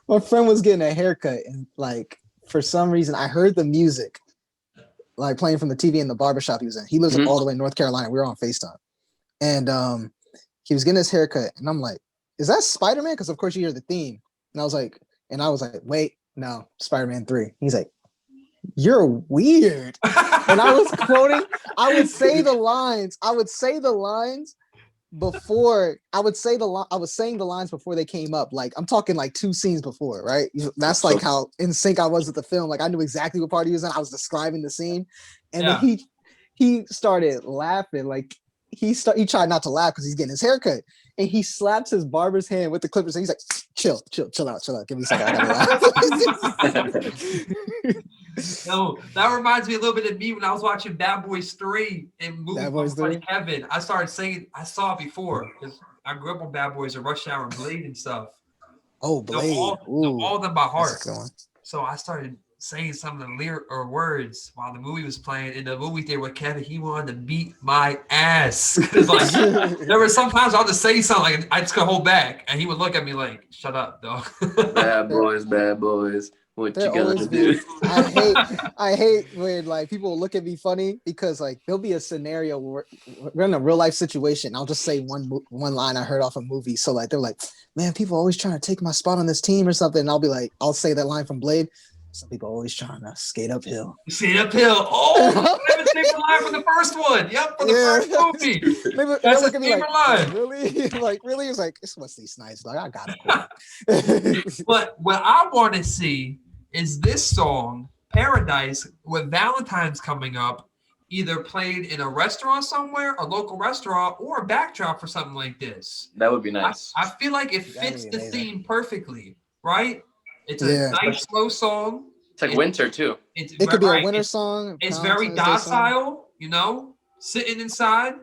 my friend was getting a haircut, and like for some reason I heard the music like playing from the TV in the barbershop he was in. He lives all the way in North Carolina. We were on FaceTime. And he was getting his haircut. And I'm like, is that Spider-Man? Because of course you hear the theme. And I was like, wait, no, Spider-Man 3. He's like, you're weird. And I was quoting, I would say the lines before I was saying the lines before they came up. Like I'm talking like 2 scenes before, right? That's like how in sync I was with the film. Like I knew exactly what part he was in. I was describing the scene, and then he started laughing. Like he tried not to laugh because he's getting his haircut, and he slaps his barber's hand with the clippers, and he's like, chill out. Give me a second. I gotta laugh. No, that reminds me a little bit of me when I was watching Bad Boys 3 and Bad Boys 3? Kevin. I started singing. I saw it before because I grew up on Bad Boys and Rush Hour and Blade and stuff. Oh, Blade. All of them by heart. So I started saying some of the lyric or words while the movie was playing in the movie theater with Kevin. He wanted to beat my ass. Cause like there were sometimes I'll just say something and I just could hold back, and he would look at me like, "Shut up, dog." Bad boys. What you There gonna always do? be. I hate when like people look at me funny because like there'll be a scenario where we're in a real life situation. I'll just say one line I heard off a movie. So like they're like, man, people always trying to take my spot on this team or something. And I'll be like, I'll say that line from Blade. Some people always trying to skate uphill. Skate uphill. Oh, Kevin's favorite line from the first one. Yep, from the first movie. They look at me favorite like, line. really? Like, really? It's like, it's Wesley Snipes. Like, I got it. But what I want to see is this song, Paradise, with Valentine's coming up, either played in a restaurant somewhere, a local restaurant, or a backdrop for something like this. That would be nice. I feel like it That'd fits be the amazing. theme perfectly, right? It's a Yeah. nice, slow song. It's like winter too. It could be a right, winter song. It's very Valentine's Day song. docile, you know, sitting inside,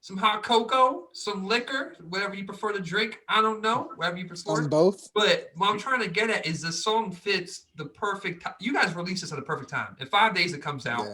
some hot cocoa, some liquor, whatever you prefer to drink. I don't know, whatever you prefer. On both. But what I'm trying to get at is the song fits the perfect time. You guys release this at the perfect time. In 5 days it comes out.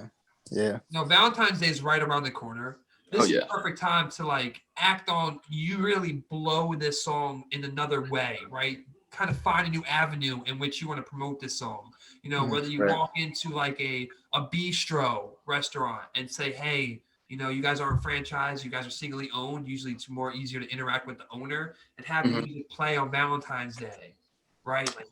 Yeah. You know, Valentine's Day is right around the corner. This is the perfect time to like act on. You really blow this song in another way, right? Kind of find a new avenue in which you want to promote this song. You know, whether you walk into like a bistro restaurant and say, hey, you know, you guys aren't franchised, you guys are singly owned. Usually it's more easier to interact with the owner and have music play on Valentine's Day, right? Like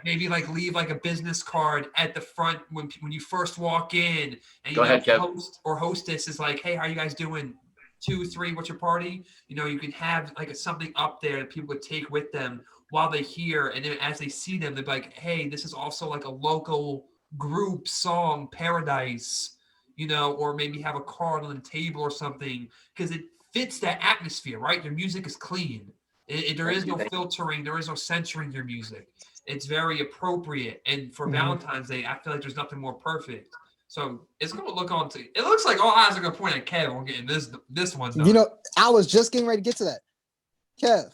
maybe like leave like a business card at the front when you first walk in, and you know, host or hostess is like, hey, how you guys doing? 2, 3, what's your party? You know, you can have like something up there that people would take with them while they hear, and then as they see them, they're like, hey, this is also like a local group song, Paradise, you know, or maybe have a card on the table or something, because it fits that atmosphere, right? Their music is clean. There is no filtering, there is no censoring their music. It's very appropriate, and for Valentine's Day, I feel like there's nothing more perfect. So it's going to look on to. It looks like all eyes are going to point at Kev on getting this one done. You know, I was just getting ready to get to that. Kev.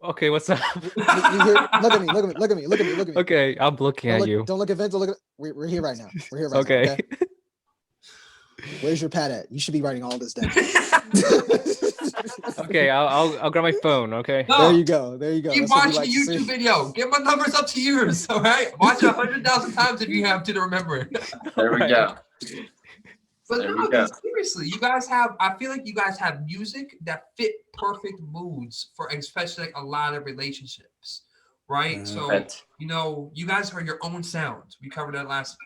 Okay, what's up? Look at me. Okay, I'm looking at you. Don't look at Vince. Don't look at. We're here right now. We're here right now. Okay. Where's your pad at? You should be writing all this down. Okay, I'll grab my phone. Okay. No, there you go. Keep watching the YouTube video. Get my numbers up to yours. All right. Watch it 100,000 times if you have to remember it. There we go. But no, seriously, you guys have. I feel like you guys have music that fit perfect moods for especially like a lot of relationships, right? So you know, you guys are your own sound. We covered that last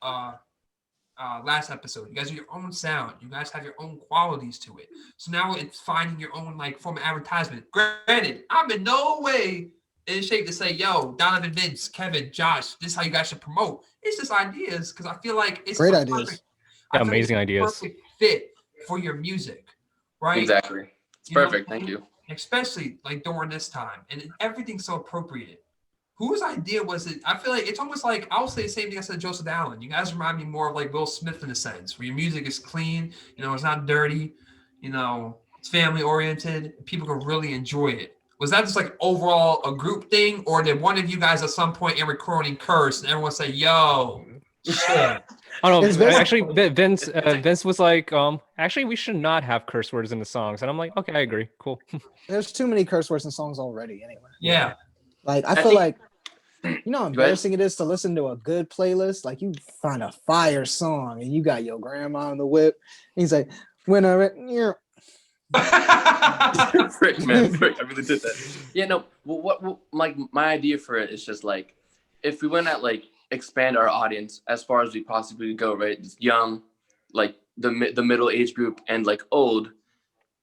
episode. You guys are your own sound. You guys have your own qualities to it. So now it's finding your own like form of advertisement. Granted, I'm in no way in shape to say, yo, Donovan, Vince, Kevin, Josh, this is how you guys should promote. It's just ideas because I feel like it's great ideas. Amazing ideas. Perfect fit for your music, right? Exactly. It's perfect. Thank you. Especially like during this time, and everything's so appropriate. Whose idea was it? I feel like it's almost like I'll say the same thing I said to Joseph Allen. You guys remind me more of like Will Smith in a sense, where your music is clean, you know, it's not dirty, you know, it's family oriented. People can really enjoy it. Was that just like overall a group thing, or did one of you guys at some point in recording curse and everyone say, "Yo, shit"? I don't know. Actually, Vince was like, actually, we should not have curse words in the songs, and I'm like, okay, I agree, cool. There's too many curse words in songs already, anyway. Yeah. Like I feel like, you know how embarrassing it is to listen to a good playlist. Like you find a fire song and you got your grandma on the whip. And he's like, when I Frick, man, frick, I really did that. Yeah, no. What like my idea for it is just like, if we went at like expand our audience as far as we possibly go, right? Just young, like the middle age group, and like old,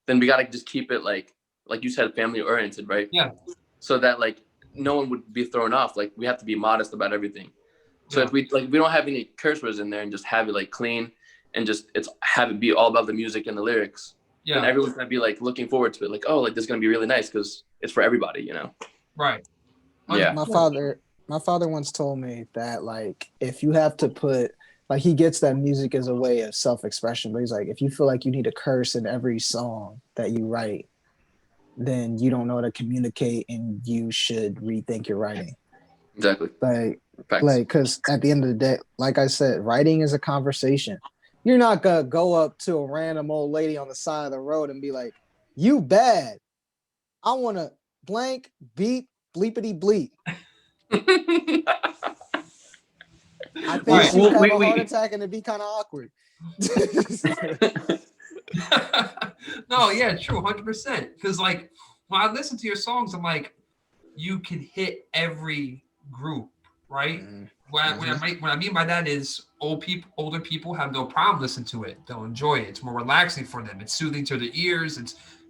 then we gotta just keep it like you said, family oriented, right? Yeah. So that like no one would be thrown off. Like we have to be modest about everything. So if we don't have any curse words in there and just have it like clean and just have it be all about the music and the lyrics. Yeah. And everyone's gonna be like looking forward to it. Like, oh, like this is gonna be really nice because it's for everybody, you know? Right. Yeah. My father once told me that like if you have to put like he gets that music as a way of self-expression, but he's like, if you feel like you need a curse in every song that you write, then you don't know how to communicate and you should rethink your writing. Exactly. Like Facts. Like, because at the end of the day, like I said, writing is a conversation. You're not gonna go up to a random old lady on the side of the road and be like, "You bad. I want to blank beep bleepity bleep." I think Right. she would have a We- heart attack and it'd be kind of awkward. No, yeah, true, 100%. Because like when I listen to your songs, I'm like, you can hit every group, right? What I mean by that is older people have no problem listening to it. They'll enjoy it. It's more relaxing for them. It's soothing to their ears.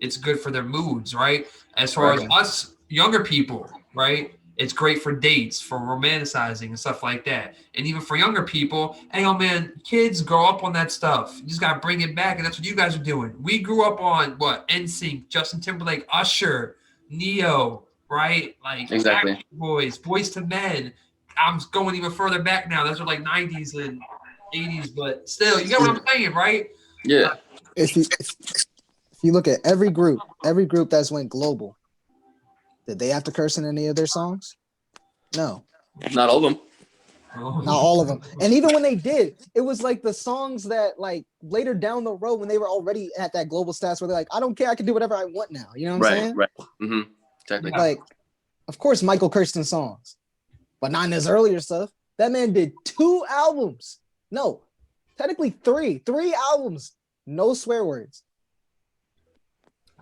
It's good for their moods, right? As far as us younger people, right? It's great for dates, for romanticizing and stuff like that. And even for younger people, hey, oh man, kids grow up on that stuff. You just gotta bring it back, and that's what you guys are doing. We grew up on what? NSYNC, Justin Timberlake, Usher, Neo, right? Like Exactly. Backstreet Boys, Boys to Men. I'm going even further back now. Those are like 90s and 80s, but still, you get what I'm saying, right? Yeah. if you look at every group that's went global, did they have to curse in any of their songs? No. Not all of them. Not all of them. And even when they did, it was like the songs that like later down the road when they were already at that global status where they're like, I don't care, I can do whatever I want now. You know what I'm saying? Right. Mm-hmm. Exactly. Like, of course, Michael cursed in songs, but not in his earlier stuff. That man did 2 albums. No, technically 3 albums. No swear words.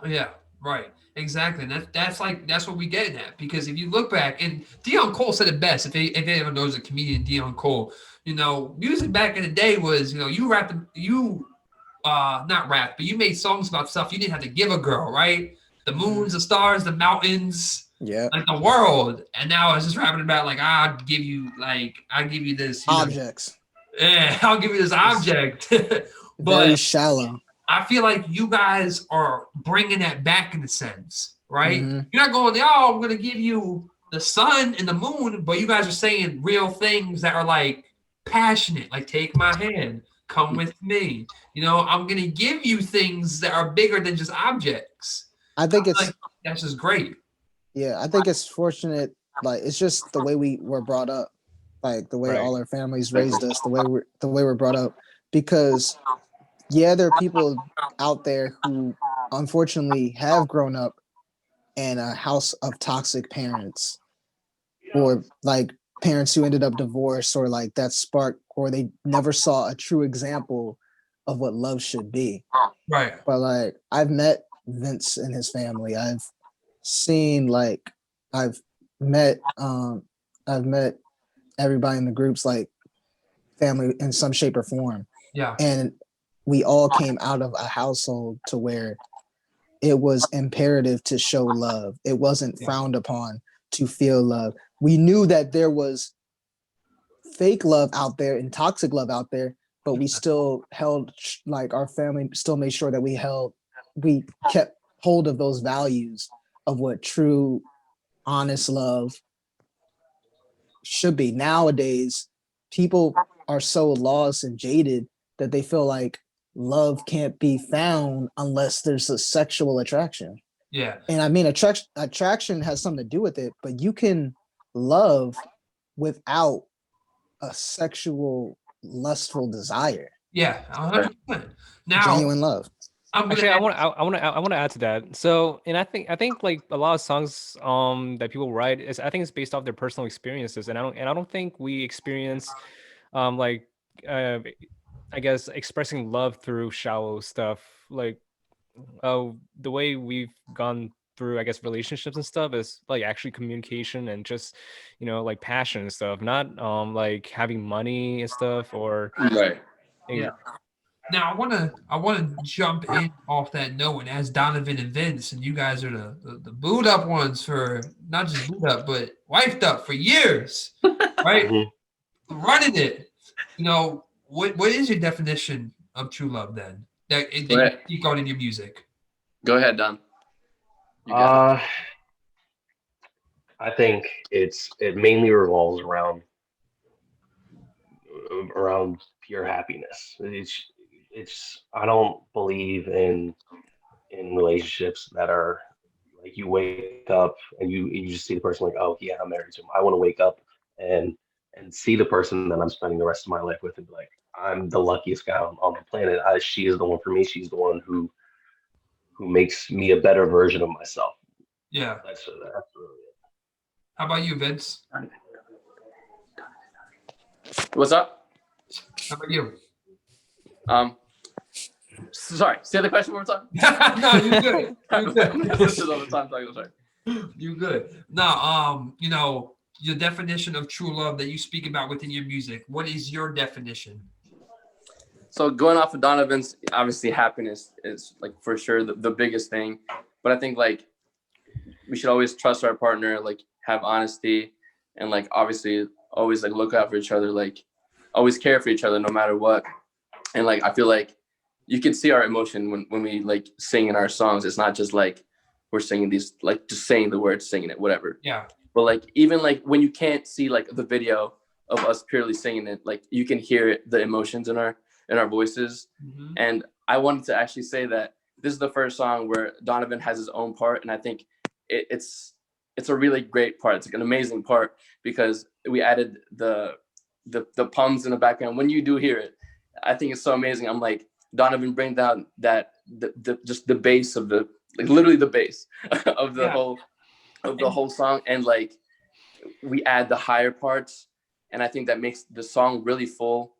Yeah, right. Exactly. And that's what we getting at. Because if you look back, and Dion Cole said it best, if anyone knows a comedian, Dion Cole, music back in the day was, you rapped, not rap, but you made songs about stuff you didn't have to give a girl, right? The moons, the stars, the mountains, like the world. And now it's just rapping about like, I give you this Objects. Yeah, I'll give you this object. But very shallow. I feel like you guys are bringing that back in a sense, right? Mm-hmm. You're not going, I'm going to give you the sun and the moon, but you guys are saying real things that are like passionate, like take my hand, come with me. I'm going to give you things that are bigger than just objects. I think it's like, that's just great. Yeah, I think it's fortunate. Like, it's just the way we were brought up, like the way all our families raised us, the way we're brought up. Because yeah, there are people out there who unfortunately have grown up in a house of toxic parents, or like parents who ended up divorced, or like that spark, or they never saw a true example of what love should be. Right. But like, I've met Vince and his family. I've seen, like, I've met everybody in the groups, like family in some shape or form. Yeah. And we all came out of a household to where it was imperative to show love. It wasn't frowned upon to feel love. We knew that there was fake love out there and toxic love out there, but we still held, like, our family still made sure that we kept hold of those values of what true, honest love should be. Nowadays, people are so lost and jaded that they feel like love can't be found unless there's a sexual attraction. Yeah. And I mean, attraction has something to do with it, but you can love without a sexual, lustful desire. Yeah, 100%. Now, genuine love. Actually, I want to add to that. So, and I think like a lot of songs that people write I think it's based off their personal experiences, and I don't think we experience I guess expressing love through shallow stuff. Like the way we've gone through, I guess, relationships and stuff is like actually communication and just like passion and stuff, not like having money and stuff or right. Yeah. Now I wanna jump in off that note and ask Donovan and Vince, and you guys are the booed up ones for not just booed up but wifed up for years, right? Running it. What is your definition of true love then? That you speak on in your music. Go ahead, Don. I think it mainly revolves around pure happiness. It's I don't believe in relationships that are like you wake up and you just see the person like, oh yeah, I'm married to him. I want to wake up and and see the person that I'm spending the rest of my life with and be like, I'm the luckiest guy on the planet. She is the one for me. She's the one who makes me a better version of myself. Yeah. That's really it. How about you, Vince? What's up? How about you? Sorry, say the question one more time. No, you good. You good. This is all the time talking. Sorry. You good. Now, you know, your definition of true love that you speak about within your music. What is your definition? So going off of Donovan's, obviously happiness is like for sure the biggest thing. But I think like we should always trust our partner, like have honesty, and like obviously always like look out for each other, like always care for each other no matter what. And like I feel like you can see our emotion when we like sing in our songs. It's not just like we're singing these, like just saying the words, singing it, whatever. Yeah. But like even like when you can't see like the video of us purely singing it, like you can hear it, the emotions in our voices. Mm-hmm. And I wanted to actually say that this is the first song where Donovan has his own part, and I think it's a really great part. It's like an amazing part because we added the pums in the background. When you do hear it, I think it's so amazing. I'm like, Donovan, bring down that just the bass of the, like literally the bass of the whole song, and like we add the higher parts, and I think that makes the song really full.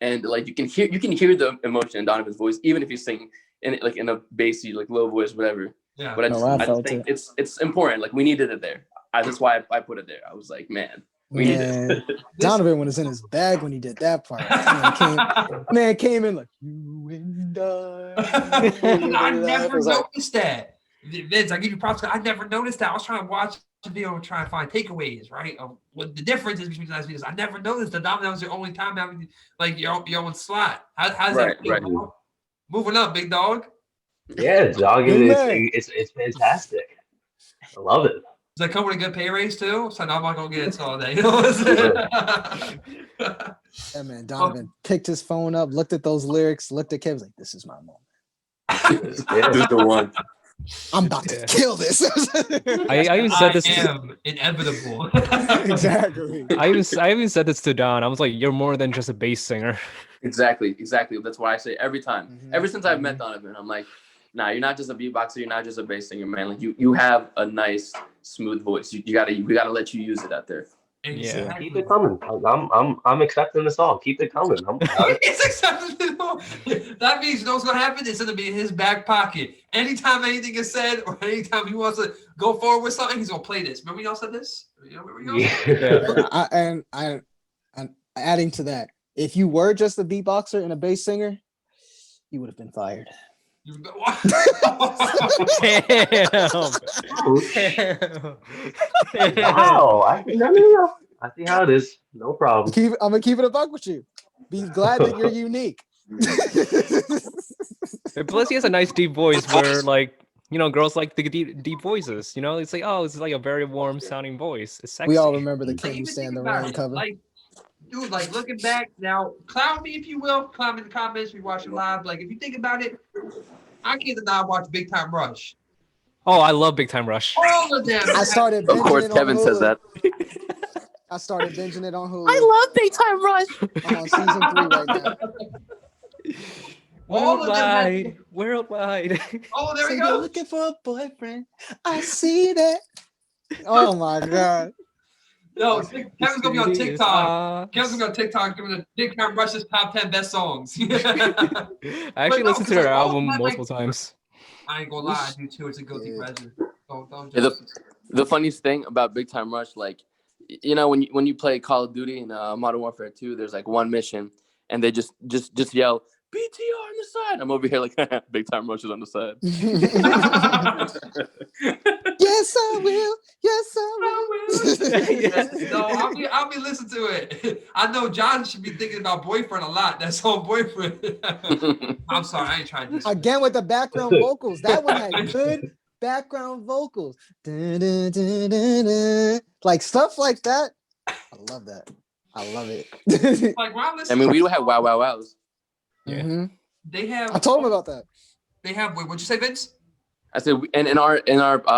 And like you can hear the emotion in Donovan's voice, even if he's singing in it like in a bassy, like low voice, whatever. Yeah. But I just think it's important. Like we needed it there. That's why I put it there. I was like, man, we need it. Donovan was in his bag when he did that part. Man came in like, you and I never noticed that. Vince, I give you props. I never noticed that. I was trying to watch the video and try to find takeaways, right? What the difference is between the last videos. I never noticed that Donovan was your only time having like your own slot. How's that feel? Right. Moving up, big dog. Yeah, dog. It's fantastic. I love it. Does that come with a good pay raise too? So now I'm not gonna get it all day. You know what I'm saying? Yeah, man. Donovan picked his phone up, looked at those lyrics, looked at Kev, was like, "This is my moment. This is the one. I'm about to kill this." I even said this. I am inevitable. Exactly. I even said this to Don. I was like, "You're more than just a bass singer." Exactly. That's why I say every time. Mm-hmm. Ever since I've met Donovan, I'm like, nah, you're not just a beatboxer, you're not just a bass singer, man. Like you have a nice, smooth voice. We gotta let you use it out there. Exactly. Yeah, keep it coming. I'm accepting this all. Keep it coming. It's accepting. That means you know what's gonna happen? It's gonna be in his back pocket. Anytime anything is said, or anytime he wants to go forward with something, he's gonna play this. Remember y'all said this? And adding to that, if you were just a beatboxer and a bass singer, you would have been fired. Wow. I see how it is. No problem. I'm gonna keep it a buck with you. Be glad that you're unique. And plus, he has a nice deep voice where, like, you know, girls like the deep voices. You know, it's like, oh, it's like a very warm sounding voice. It's sexy. We all remember the Can You Stand the Rain cover. Like, dude, like looking back now, clown me if you will. Clown in the comments. We watch it live. Like, if you think about it, I can't deny I watched Big Time Rush. Oh, I love Big Time Rush. All of them. I started. Of course, Kevin says that. I started binging it on Hulu. I love Big Time Rush. I'm on season 3 right now. Worldwide. Oh, there we So go. you're looking for a boyfriend. I see that. Oh my god. No, Kevin's gonna be on TikTok. Kevin's gonna be on TikTok doing the Big Time Rush's top 10 best songs. I actually listened to their album multiple times. I ain't gonna lie, I do too. It's a guilty pleasure. Don't the funniest thing about Big Time Rush, like, you know, when you play Call of Duty in Modern Warfare 2, there's like one mission, and they just yell BTR on the side. I'm over here like Big Time Rush is on the side. Yes, I will. Yes, I will. No, I'll be listening to it. I know John should be thinking about boyfriend a lot. That's all boyfriend. I'm sorry, I ain't trying to. Again with the background vocals. That one had good background vocals. Dun, dun, dun, dun, dun. Like stuff like that. I love that. I love it. Like, I mean, we do have wow wow wows. Yeah. Mm-hmm. They have. I told him about that. They have. Wait, what'd you say, Vince? I said, and in our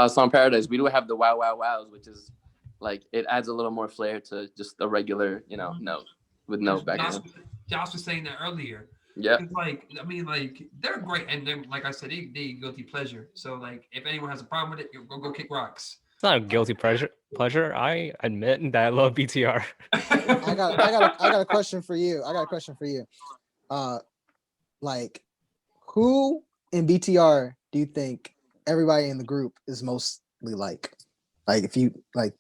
song Paradise, we do have the wow wow wows, which is like it adds a little more flair to just a regular, note with no background. Josh was saying that earlier. Yeah. It's like, I mean, like they're great, and then like I said, they guilty pleasure. So like, if anyone has a problem with it, go kick rocks. It's not a guilty pleasure. I admit that I love BTR. I got a question for you. Like, who in BTR do you think everybody in the group is mostly like? Like, if you like,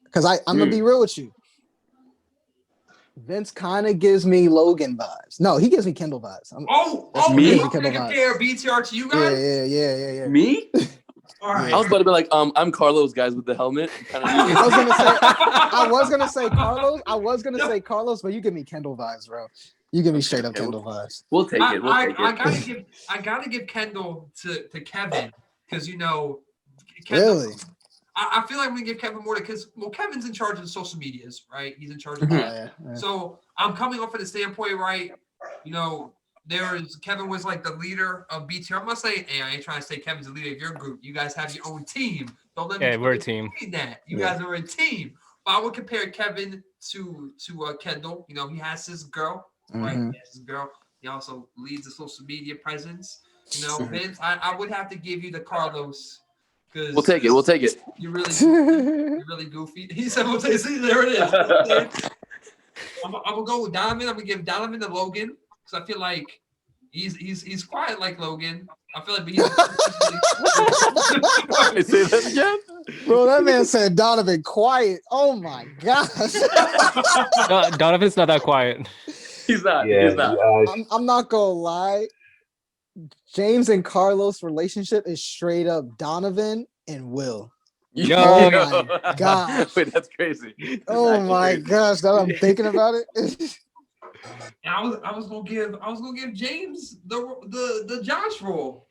because I'm gonna be real with you. Vince kind of gives me Logan vibes. No, he gives me Kendall vibes. me? You gonna compare BTR to you guys? Yeah. Me? All right. I was about to be like, I'm Carlos, guys, with the helmet. I was gonna say Carlos. I was gonna say Carlos, but you give me Kendall vibes, bro. You give me straight up Kendall vibes. We'll take it. I gotta give Kendall to Kevin because Kendall, Really? I feel like I'm gonna give Kevin more because Kevin's in charge of the social medias, right? He's in charge of that. Yeah. So I'm coming off of the standpoint, right? Kevin was like the leader of BTR. I'm not saying, hey, I ain't trying to say Kevin's the leader of your group. You guys have your own team. Don't let me. Yeah, we're a team. That you guys are a team. But I would compare Kevin to Kendall. He has his girl, right? He has his girl. He also leads the social media presence. Vince, I would have to give you the Carlos. We'll take it. You're really goofy. He said, "We'll take it." See, there it is. I'm gonna go with Donovan. I'm gonna give Donovan to Logan because I feel like he's quiet like Logan. I feel like say that again, bro. That man said Donovan quiet. Oh my gosh. No, Donovan's not that quiet. He's not. Yeah, he's not. I'm not gonna lie. James and Carlos' relationship is straight up Donovan and Will. Yo, Oh my gosh. Wait, that's crazy. Oh my gosh, now I'm thinking about it. And I was gonna give James the Josh role.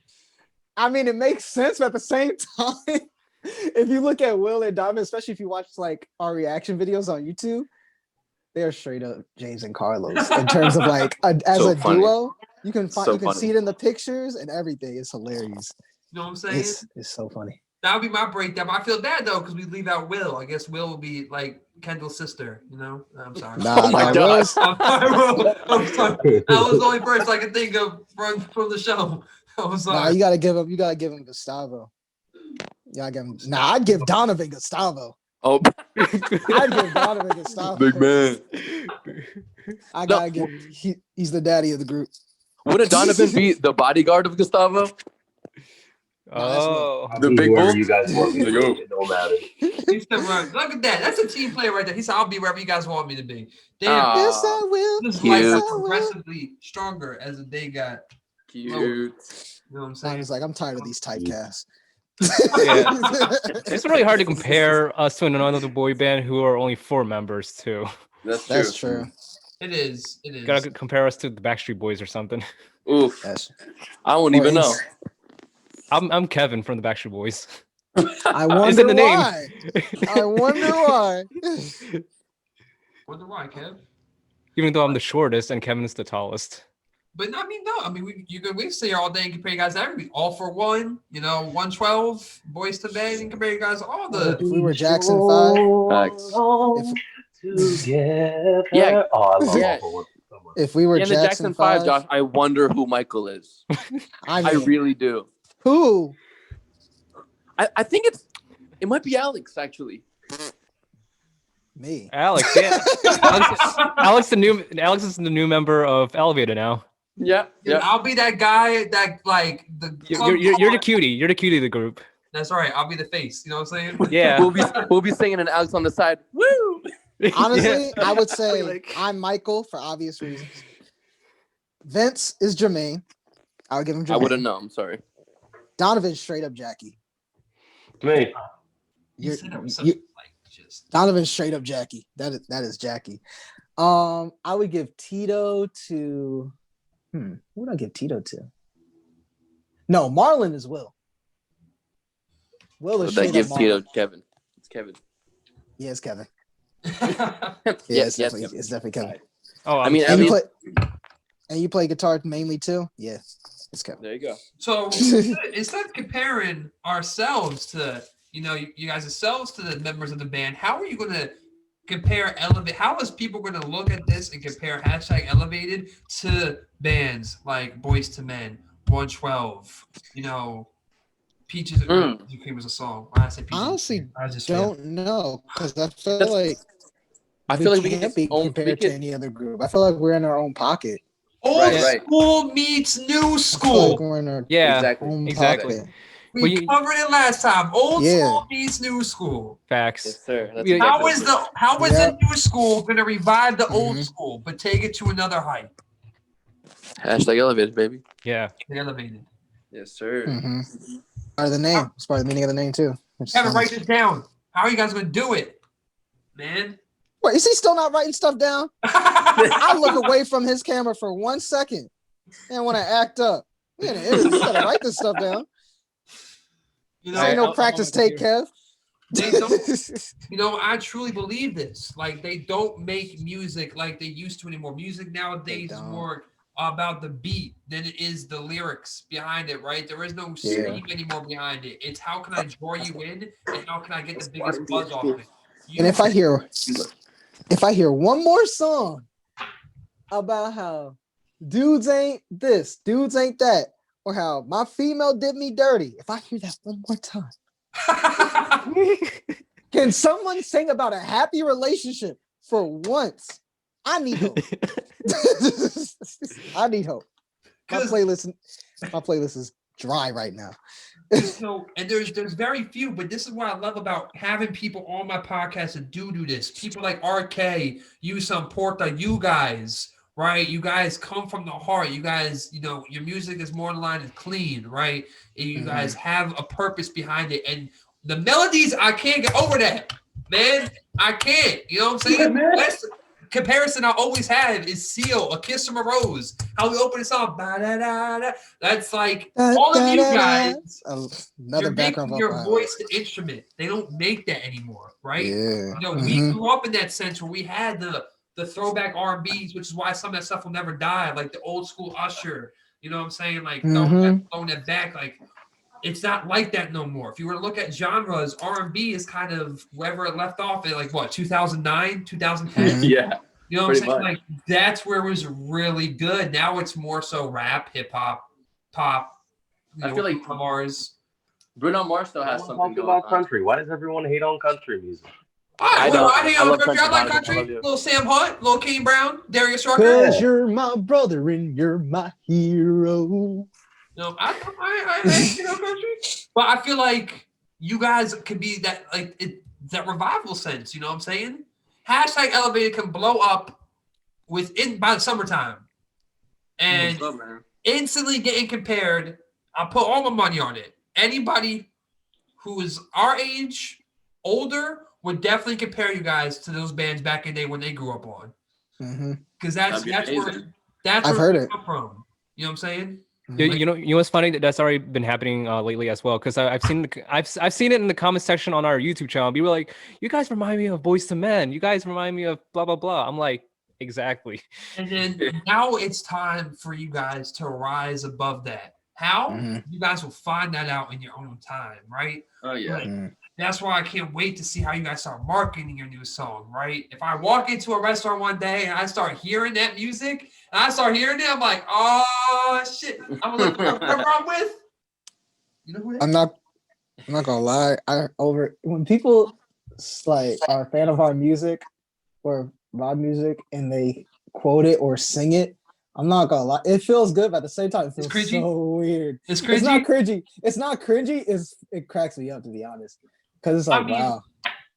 I mean, it makes sense, but at the same time, if you look at Will and Donovan, especially if you watch like our reaction videos on YouTube, they are straight up James and Carlos in terms of like as a duo. You can see it in the pictures and everything. It's hilarious. You know what I'm saying? It's so funny. That would be my breakdown. But I feel bad though because we leave out Will. I guess Will will be like Kendall's sister. I'm sorry. Oh my gosh. I'm sorry. That was the only person I could think of from the show. I'm sorry. Nah, you gotta give him Gustavo. Yeah, I'd give Donovan Gustavo. Oh, I'd give Donovan Gustavo. Big man. I gotta give. He's the daddy of the group. Wouldn't Donovan be the bodyguard of Gustavo? Oh, I'll the be big wherever bull? you guys want me to be. It don't matter. He said, right. Look at that. That's a team player right there. He said, I'll be wherever you guys want me to be. Damn. Yes, I will. This Cute. life got progressively stronger as the day got Cute. lower. You know what I'm I saying? was like, I'm tired of these typecasts. yeah. It's really hard to compare us to another boy band who are only 4 members too. That's true. It is. Gotta compare us to the Backstreet Boys or something. Oof. Yes. I won't even know. I'm Kevin from the Backstreet Boys. I wonder in the name. why. I wonder why. Wonder why, Kev? Even though I'm the shortest and Kevin is the tallest. But no, we sit here all day and compare you guys to everybody. All for one, 112, boys to bed, and compare you guys to all the. If we were Jackson 5. Facts. Together. Yeah. Oh, I love Yeah. all for one. If we were In the Jackson 5, Josh, I wonder who Michael is. I really do. Who? I think it might be Alex, actually. Me. Alex, yeah. Alex is the new member of Elevated now. Yeah. Yeah. I'll be that guy that like the. You're the cutie. You're the cutie of the group. That's right. I'll be the face. You know what I'm saying? Yeah. We'll be singing an Alex on the side. Woo! Honestly, Yeah. I would say I'm Michael for obvious reasons. Vince is Jermaine. I would give him Jermaine. I wouldn't know. I'm sorry. Donovan's straight up Jackie. Me. Donovan's straight up Jackie. That is Jackie. I would give Tito to. Who would I give Tito to? No, Marlon is Will. Will is That straight gives up Tito Marlon. Kevin. It's Kevin. Yeah, it's Kevin. Yes, It's definitely Kevin. Oh, I mean, And you play guitar mainly too? Yeah, it's Kevin. there you go. So instead of comparing ourselves to, you guys yourselves to the members of the band, how are you going to compare Elevate? How is people going to look at this and compare #Elevated to bands like Boys to Men, 112, Peaches and Cream is a song. When I say Peaches, Honestly, I just don't know because I feel like we can't be own, compared to any other group. I feel like we're in our own pocket. Old school meets new I feel like school. we're in our own exactly. pocket. We covered it last time. Old school meets new school. Facts. Yes, sir. That's How is the new school going to revive the old school, but take it to another height? #Elevated, baby. Yeah. Elevated. Yes, sir. Part of the name. It's part of the meaning of the name too. Gotta write this down. How are you guys going to do it, man? Wait, is he still not writing stuff down? I look away from his camera for 1 second and when I act up. Man, you gotta write this stuff down. Ain't no practice take, Kev. They don't, I truly believe this. Like, they don't make music like they used to anymore. Music nowadays is more about the beat than it is the lyrics behind it, right? There is no steam anymore behind it. It's how can I draw you in and how can I get the biggest buzz off it? And if I hear one more song about how dudes ain't this, dudes ain't that, or how my female did me dirty, if I hear that one more time, can someone sing about a happy relationship for once? I need hope. I need hope. My playlist is dry right now. And there's very few, but this is what I love about having people on my podcast that do this. People like RK, you some Porta, you guys, right? You guys come from the heart. You guys, your music is more in line and clean, right? And you guys have a purpose behind it. And the melodies, I can't get over that, man. I can't. You know what I'm saying? That's the comparison I always have is Seal, A Kiss from a Rose. How we open the song, ba-da-da-da. That's like all of you guys. Another background making your voice the instrument. They don't make that anymore, right? Yeah. We grew up in that sense where we had the throwback R&Bs, which is why some of that stuff will never die, like the old school Usher. You know what I'm saying? Like throwing that back, like it's not like that no more. If you were to look at genres, R&B is kind of wherever it left off at, like what, 2009, 2010? Yeah. You know what I'm saying? Like that's where it was really good. Now it's more so rap, hip hop, pop. I feel like Bruno Mars still has something going about on. Country. Why does everyone hate on country music? I love country. I like country. Little Sam Hunt, little Kane Brown, Darius Rucker. 'Cause you're my brother and you're my hero. No, I country, but I feel like you guys could be that that revival sense. You know what I'm saying? #Elevated can blow up by the summertime, and instantly getting compared. I'll put all my money on it. Anybody who is our age, older, would definitely compare you guys to those bands back in the day when they grew up on. Because that's where we come from. You know what I'm saying? You know what's funny? That's already been happening lately as well. Because I've seen it in the comment section on our YouTube channel. People are like, "You guys remind me of Boys to Men. You guys remind me of blah blah blah." I'm like, exactly. And then now it's time for you guys to rise above that. How? You guys will find that out in your own time, right? Oh yeah. That's why I can't wait to see how you guys start marketing your new song, right? If I walk into a restaurant one day and I start hearing that music, and I start hearing it, I'm like, oh shit! I'm gonna look whoever I'm with. You know who that is? I'm not gonna lie. When people like are a fan of our music or Rob music and they quote it or sing it, I'm not gonna lie. It feels good, but at the same time, it feels so weird. It's cringy. It's not cringy. It's not cringy. It cracks me up, to be honest. Because it's like, wow.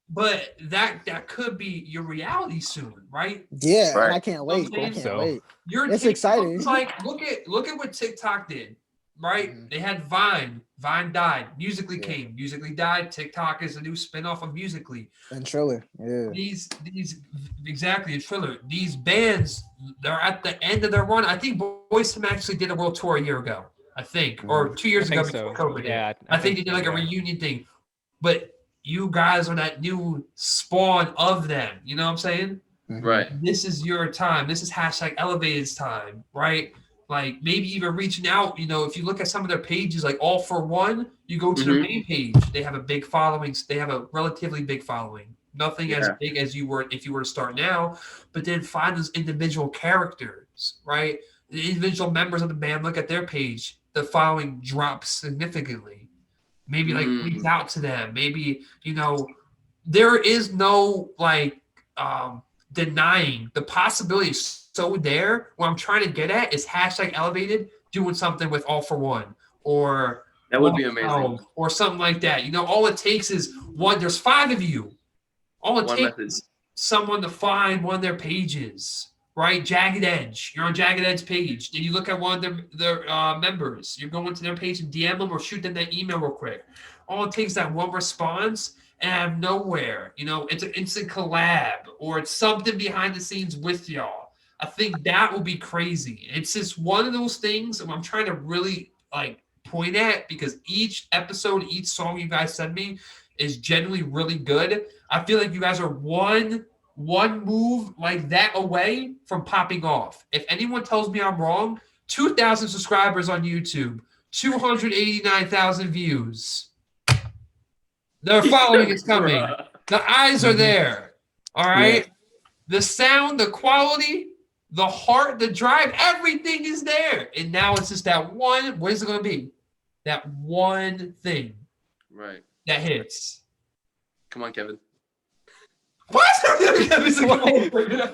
But that could be your reality soon, right? Yeah, right. I can't wait. I can't wait. It's TikTok, exciting. It's like look at what TikTok did, right? They had Vine. Vine died. Musically came. Musically died. TikTok is a new spinoff of Musically. And Triller, yeah. These exactly a Triller. These bands, they're at the end of their run. I think Boyz II Men actually did a world tour a year ago. I think, or 2 years ago before COVID. Yeah, I think they did like a reunion thing. But you guys are that new spawn of them. You know what I'm saying? Right. This is your time. This is #Elevated's time, right? Like maybe even reaching out, if you look at some of their pages, like All for One, you go to their main page, they have a big following. They have a relatively big following. Nothing as big as if you were to start now, but then find those individual characters, right? The individual members of the band, look at their page, the following drops significantly. Maybe like reach out to them. Maybe, there is no like denying the possibility is so there. What I'm trying to get at is #elevated doing something with All for One or that would be amazing or something like that. All it takes is one. There's 5 of you. All it takes is someone to find one of their pages, right? Jagged Edge. You're on Jagged Edge page. Then you look at one of their members. You're going to their page and DM them or shoot them that email real quick. All it takes is that one response. And out of nowhere, it's an instant collab or it's something behind the scenes with y'all. I think that will be crazy. It's just one of those things I'm trying to really like point at because each episode, each song you guys send me is genuinely really good. I feel like you guys are one move like that away from popping off. If anyone tells me I'm wrong, 2,000 subscribers on YouTube, 289,000 views. Their following is coming. The eyes are there. All right. Yeah. The sound, the quality, the heart, the drive, everything is there. And now it's just that one. What is it going to be? That one thing. Right. That hits. Come on, Kevin. What?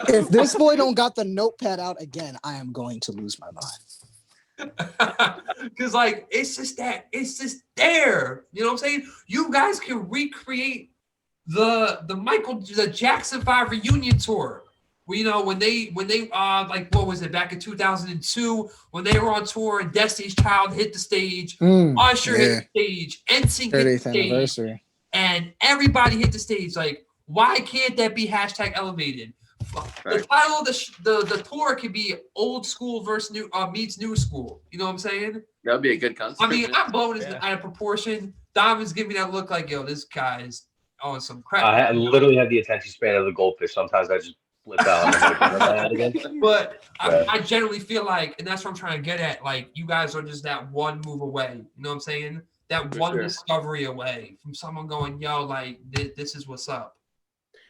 If this boy don't got the notepad out again, I am going to lose my mind. Because like it's just there. You know what I'm saying? You guys can recreate the Jackson 5 reunion tour. When they like what was it back in 2002 when they were on tour and Destiny's Child hit the stage, Usher hit the stage, NSYNC hit the stage, anniversary. And everybody hit the stage. Like, why can't that be #elevated? Right. The title of the tour could be Old School versus meets New School. You know what I'm saying? That would be a good concept. I mean, I'm blowing this out of proportion. Donovan's giving me that look like, yo, this guy's on some crap. I literally have the attention span of the goldfish. Sometimes I just flip out. But I generally feel like, and that's what I'm trying to get at, like, you guys are just that one move away. You know what I'm saying? That For one discovery away from someone going, yo, like, this is what's up.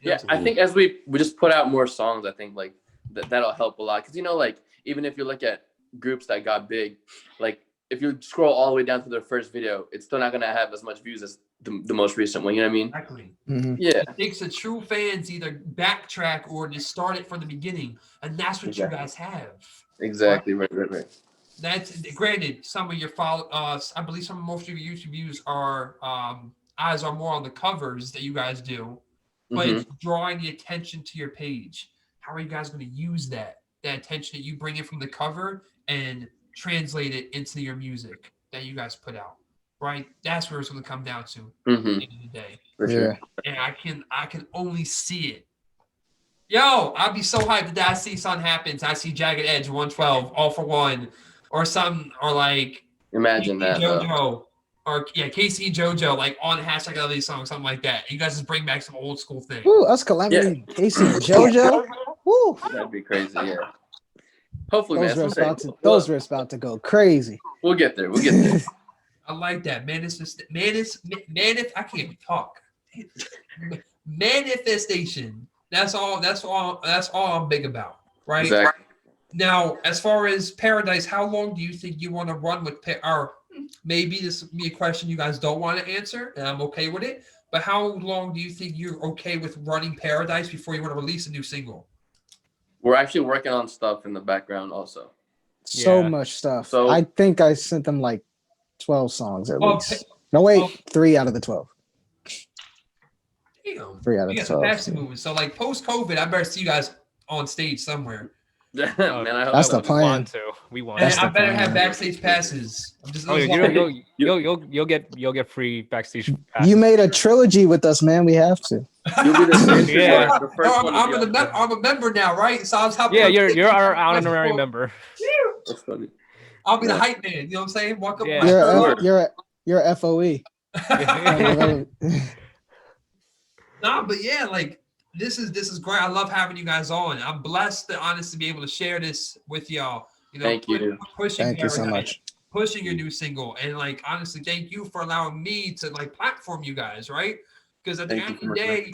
Yeah, I think as we just put out more songs, I think like that'll help a lot. Because like even if you look at groups that got big, like if you scroll all the way down to their first video, it's still not gonna have as much views as the most recent one. You know what I mean? Exactly. Mm-hmm. Yeah. It takes the true fans either backtrack or just start it from the beginning, and that's what you guys have. Exactly. Right. That's granted. Some of your I believe some of most of your YouTube views are eyes are more on the covers that you guys do. But it's drawing the attention to your page. How are you guys going to use that attention that you bring in from the cover and translate it into your music that you guys put out, right? That's where it's going to come down to at the end of the day. For sure. And I can only see it. Yo, I'd be so hyped that I see something happens. I see Jagged Edge 112, All for One, or something, or like imagine that. JoJo. Or Casey JoJo, like on #elevated song, something like that. You guys just bring back some old school thing. Ooh, us Calamity, Casey JoJo. Woo. That'd be crazy, yeah. Hopefully, those were about to go crazy. We'll get there. I like that. I can't even talk. Manifestation. That's all I'm big about, right? Exactly. Now, as far as Paradise, how long do you think you want to run with maybe this will be a question you guys don't want to answer, and I'm okay with it. But how long do you think you're okay with running Paradise before you want to release a new single? We're actually working on stuff in the background also. So much stuff. So I think I sent them like 12 songs at least. No, wait, 3 out of the 12. Damn. 3 out of the 12. Moving. So like post-COVID, I better see you guys on stage somewhere. Man, I hope that's the plan. We want to. I better have backstage passes. You'll get free backstage passes. You made a trilogy with us, man. We have to. You'll be the first one. I'm a member now, right? So I was helping. Yeah, you're our honorary member. That's funny. I'll be the hype man. You know what I'm saying? Walk up. You're a FOE. Nah, but yeah, like. This is great. I love having you guys on. I'm blessed to honestly be able to share this with y'all. Thank you. pushing Thank you so Paradise, much. pushing your new single, and like honestly, thank you for allowing me to like platform you guys, right? Because at the Thank end you of the so much, day,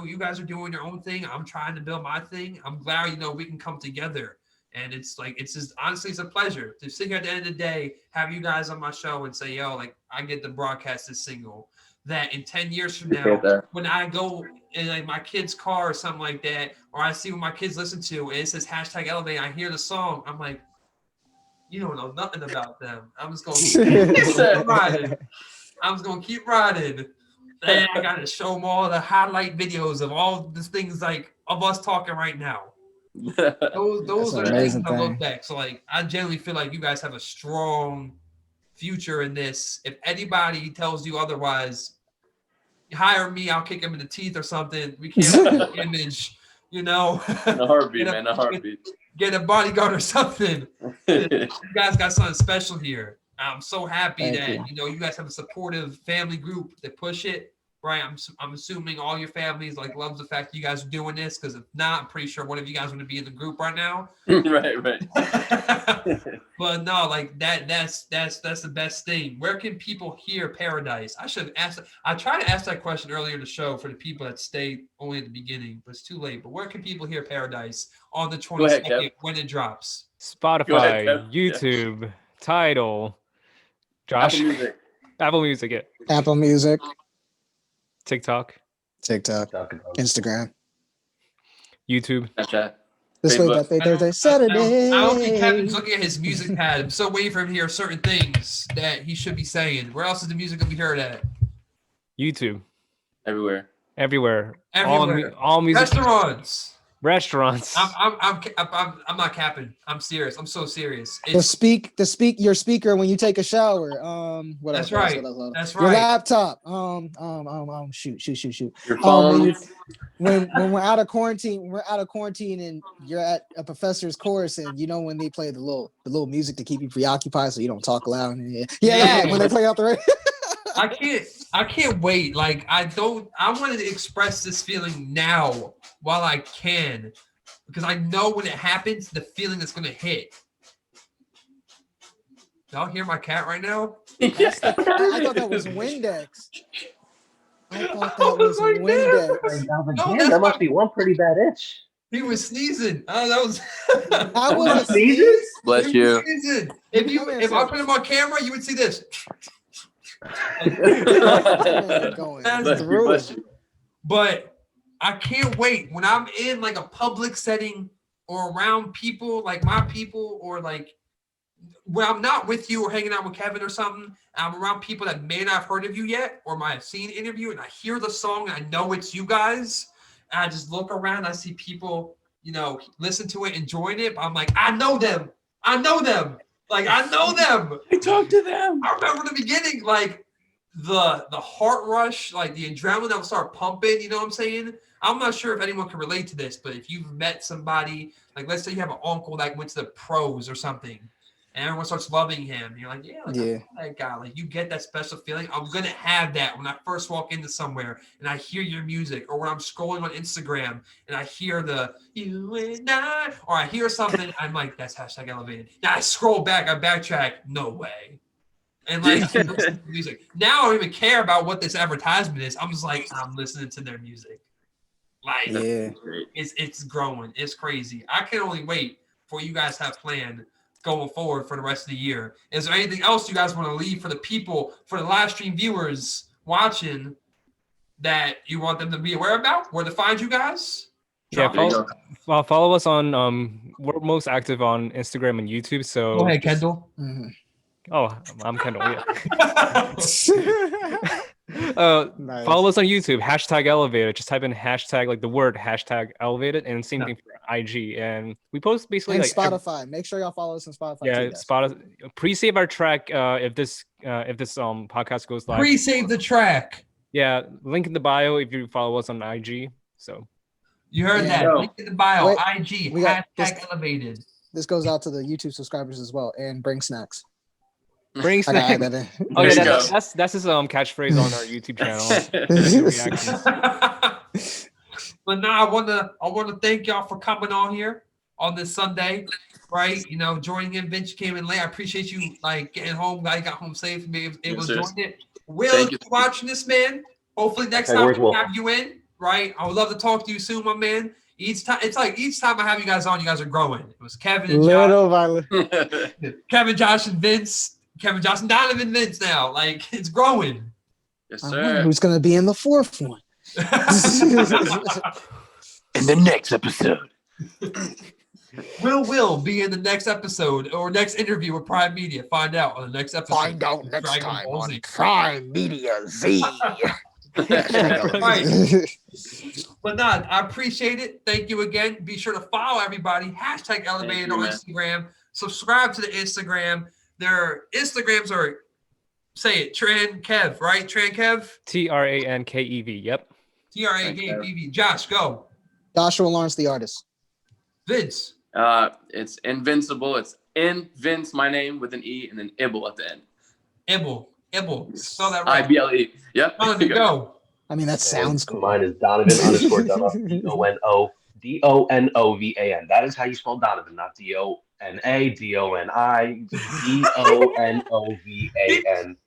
you guys are doing your own thing. I'm trying to build my thing. I'm glad we can come together. And it's just honestly, it's a pleasure to sit here at the end of the day, have you guys on my show and say, yo, like I get to broadcast this single. That in 10 years from now, when I go in like my kid's car or something like that, or I see what my kids listen to and it says #Elevate, I hear the song, I'm like, you don't know nothing about them. I'm just gonna keep riding. I'm just gonna keep riding. And I gotta show them all the highlight videos of all the things like of us talking right now. Those are the things I look back. So like I generally feel like you guys have a strong future in this. If anybody tells you otherwise, hire me, I'll kick him in the teeth or something. We can't have an image, In a heartbeat, man, a heartbeat. Get a bodyguard or something. You guys got something special here. I'm so happy that you guys have a supportive family group that push it. Right, I'm assuming all your families like loves the fact that you guys are doing this, because if not, I'm pretty sure one of you guys would be in the group right now. Right. But no, like that's the best thing. Where can people hear Paradise? I should have asked. I tried to ask that question earlier in the show for the people that stayed only at the beginning, but it's too late. But where can people hear Paradise on the 22nd when it drops? Spotify, YouTube, Tidal, Josh, Apple Music, yeah. Apple Music, TikTok, Instagram, YouTube, Snapchat. This way, that Thursday, Saturday. I don't think Kevin's looking at his music pad. I'm so waiting for him to hear certain things that he should be saying. Where else is the music gonna be heard at? YouTube, Everywhere. All music. Restaurants. I'm not capping. I'm serious. I'm so serious. Your speaker when you take a shower. What That's else? right. That's right. Your laptop. Shoot. Your phone. When we're out of quarantine, and you're at a professor's course, and when they play the little music to keep you preoccupied so you don't talk loud. Yeah. When they play out the radio. I can't wait. Like I wanted to express this feeling now while I can, because I know when it happens, the feeling that's gonna hit. Y'all hear my cat right now? I thought that was Windex. That must be one pretty bad itch. He was sneezing. Oh, that was. I was sneezing. Bless you. If I put him on camera, you would see this. But I can't wait when I'm in like a public setting or around people like my people, or like when I'm not with you or hanging out with Kevin or something, I'm around people that may not have heard of you yet or might have seen an interview, and I hear the song and I know it's you guys, and I just look around, I see people listen to it, enjoying it, but I'm like, I know them. Like I know them. I talk to them. I remember the beginning, like the heart rush, like the adrenaline that would start pumping. You know what I'm saying? I'm not sure if anyone can relate to this, but if you've met somebody, like let's say you have an uncle that went to the pros or something, and everyone starts loving him, you're like, I know that guy. Like you get that special feeling. I'm gonna have that when I first walk into somewhere and I hear your music, or when I'm scrolling on Instagram and I hear the you and I, or I hear something, I'm like, that's #Elevated. Now I scroll back, I backtrack, no way. And like music. Now I don't even care about what this advertisement is. I'm just like, I'm listening to their music. Like it's growing. It's crazy. I can only wait for what you guys have planned going forward for the rest of the year. Is there anything else you guys want to leave for the people, for the live stream viewers watching, that you want them to be aware about? Where to find you guys? Follow us on we're most active on Instagram and YouTube. So go ahead, Kendall. Mm-hmm. Oh, I'm Kendall. Yeah. Nice. Follow us on YouTube, #Elevated. Just type in hashtag, like the word #Elevated, and same thing for IG. And we post basically and like Spotify. Make sure y'all follow us on Spotify. Yeah, Spotify. Pre-save our track if this podcast goes live. Pre-save the track. Yeah, link in the bio if you follow us on IG. So you heard that. Link in the bio. IG #Elevated. This goes out to the YouTube subscribers as well, and bring snacks. Bring snacks. Oh yeah, that's his catchphrase on our YouTube channel. But now I wanna thank y'all for coming on here on this Sunday. right? You know, joining in. Vince, you came in late. I appreciate you like getting home. Glad you got home safe and being able to join it. Will, Thank you you. watching this, man? Hopefully next Okay, time where's we Will? have you in, right? I would love to talk to you soon, my man. Each time, it's like each time I have you guys on, you guys are growing. It was Kevin and Josh. Little by little. Kevin, Josh, and Vince. Kevin, Josh, and Donovan, Vince. Now, like it's growing. Yes, I wonder sir. who's gonna be in the fourth one. In the next episode. Will be in the next episode or next interview with Prime Media. Find out on the next episode. Find out of next Dragon time Ball on Z. Prime Media Z. Right. But not, I appreciate it. Thank you again. Be sure to follow everybody. #Elevated you, on man. Instagram. Subscribe to the Instagram. Their Instagrams are, say it, Tran Kev, right? Tran Kev? TRANKEV. Yep. TRAKEV. Josh, go. Joshua Lawrence, the artist. Vince. It's invincible. It's Vince, my name with an E and then Ibble at the end. Ibble. Spell that right. IBLE. Yep. Donovan, go. I mean, that sounds cool. Mine is Donovan _Donovan. DONOVAN. That is how you spell Donovan, not DONA, DONI, DONOVAN.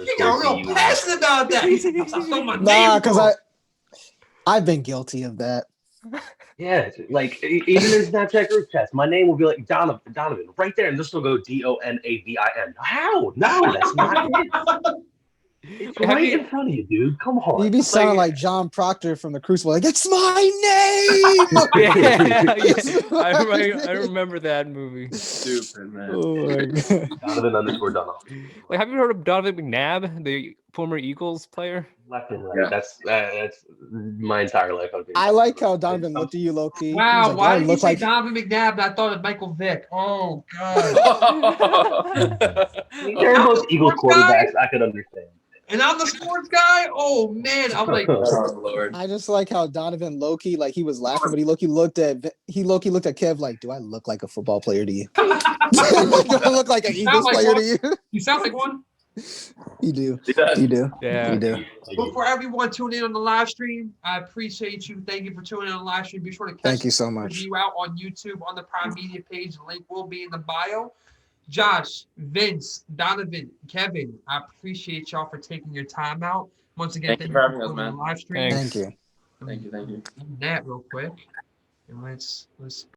He got real passionate about that. He's like, I spelled my name Nah, because wrong. I've been guilty of that. Yeah, like even in Snapchat group chats, my name will be like Donovan, right there, and this will go DONAVIN. How? No, that's not it. It's right in front of you, dude. Come on. You be sounding like John Proctor from The Crucible. Like, it's my name. I remember that movie. Stupid, man. Oh my God. Donovan _Donovan. Like, have you heard of Donovan McNabb, the former Eagles player? Left and right. Yeah. That's my entire life. I like how Donovan looked at you, low key. Wow, Like, why "Yeah, did you look say like Donovan McNabb and I thought of Michael Vick? Oh, God. They're both Eagles quarterbacks. I could understand. And I'm the sports guy? Oh, man. I'm like, Oh, Lord. I just like how Donovan Loki, like he was laughing, but he looked at Kev like, do I look like a football player to you? Do I look like an Eagles like player one. to you? you sound like one. You do. Yeah. You do. Yeah. You do. But for everyone tuning in on the live stream, I appreciate you. Thank you for tuning in on the live stream. Be sure to catch Thank you so the much. review out on YouTube on the Prime Media page. The link will be in the bio. Josh, Vince, Donovan, Kevin, I appreciate y'all for taking your time out. Once again, Thank you for having us, man. live stream. Thanks. Thank you. Thank you. That real quick. And let's